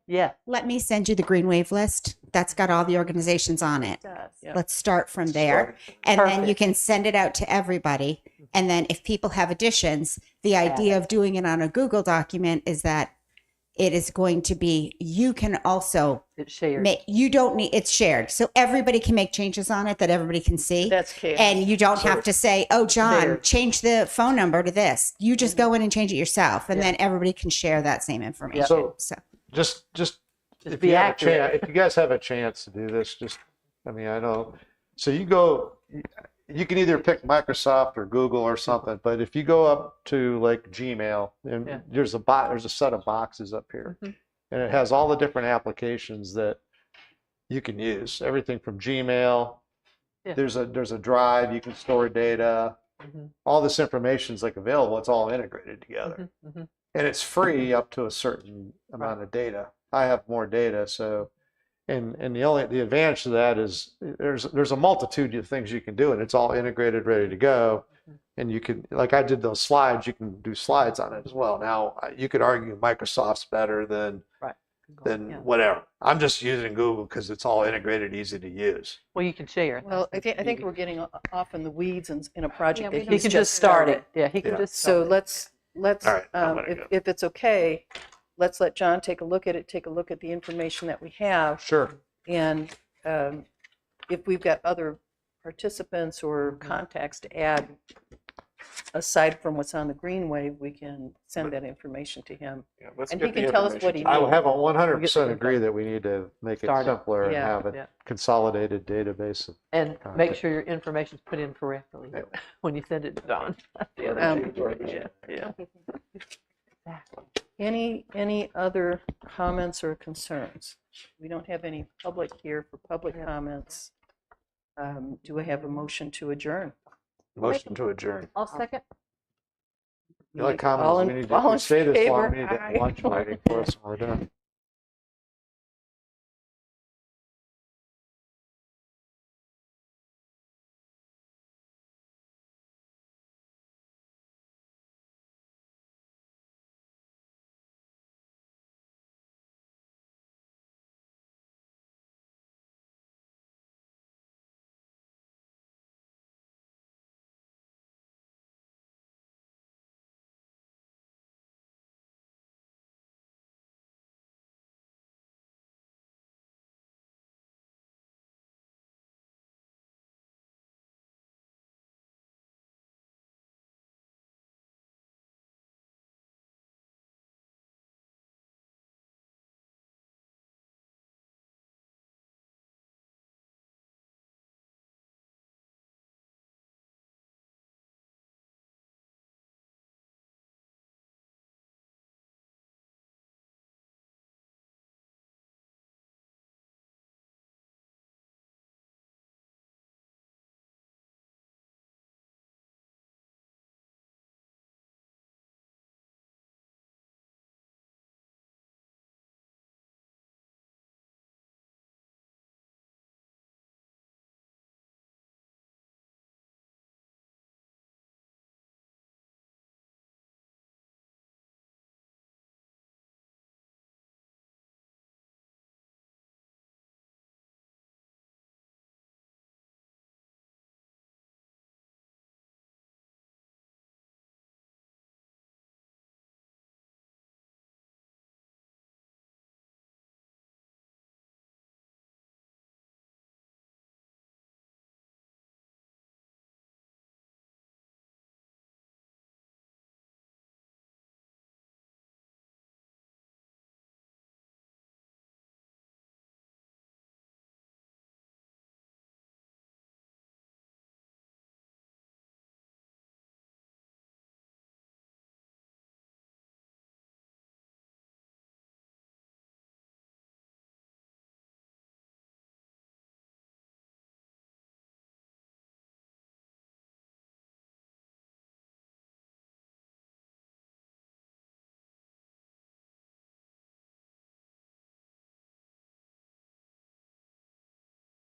Yeah. Let me send you the Green Wave list. That's got all the organizations on it. it does. Yeah. Let's start from there. And then you can send it out to everybody. And then if people have additions, the idea of doing it on a Google document is that it is going to be, you can also It's shared. make, you don't need, it's shared. So everybody can make changes on it that everybody can see. that's chaos. And you don't So have to say, oh, John, there. change the phone number to this. You just go in and change it yourself. And Yeah. then everybody can share that same information. So just if be you have a accurate. chance, if you guys have a chance to do this, I know. So you can either pick Microsoft or Google or something, but if you go up to like Gmail, and Yeah. there's a set of boxes up here, Mhm. and it has all the different applications that you can use. Everything from Gmail. Yeah. There's a drive you can store data. Mhm. All this information's like available. It's all integrated together. Mhm. Mhm. And it's free up to a certain amount of data. I have more data, so and the advantage to that is there's a multitude of things you can do, and it's all integrated, ready to go. And you can, like I did those slides, you can do slides on it as well. Now you could argue Microsoft's better than Right. than whatever. I'm just using Google because it's all integrated, easy to use. Well, you can share. Well, I think we're getting off in the weeds in a project Yeah, that we he's don't- He can just start it. Yeah, he can Yeah. just So start it. let's All right, I'm gonna go. if it's okay, let's let John take a look at it, take a look at the information that we have. Sure. And if we've got other participants or Mm-hmm. contacts to add, aside from what's on the Green Wave, we can send that information to him. Yeah, let's And get he can the tell us what information he to I you. would have a We'll 100% get agree that we need to make it Start it. simpler and Yeah. have a Yeah. consolidated database. And Contact. make sure your information's put in correctly Yeah. when you send it to John. That's the other Um, thing. Yeah. Exactly. Any other comments or concerns? We don't have any public here for public comments. Do I have a motion to adjourn? Motion to adjourn. I'll second. The only All comment is in- we need all to in stay this long, favor? we need to Aye. have lunch waiting for us when we're done.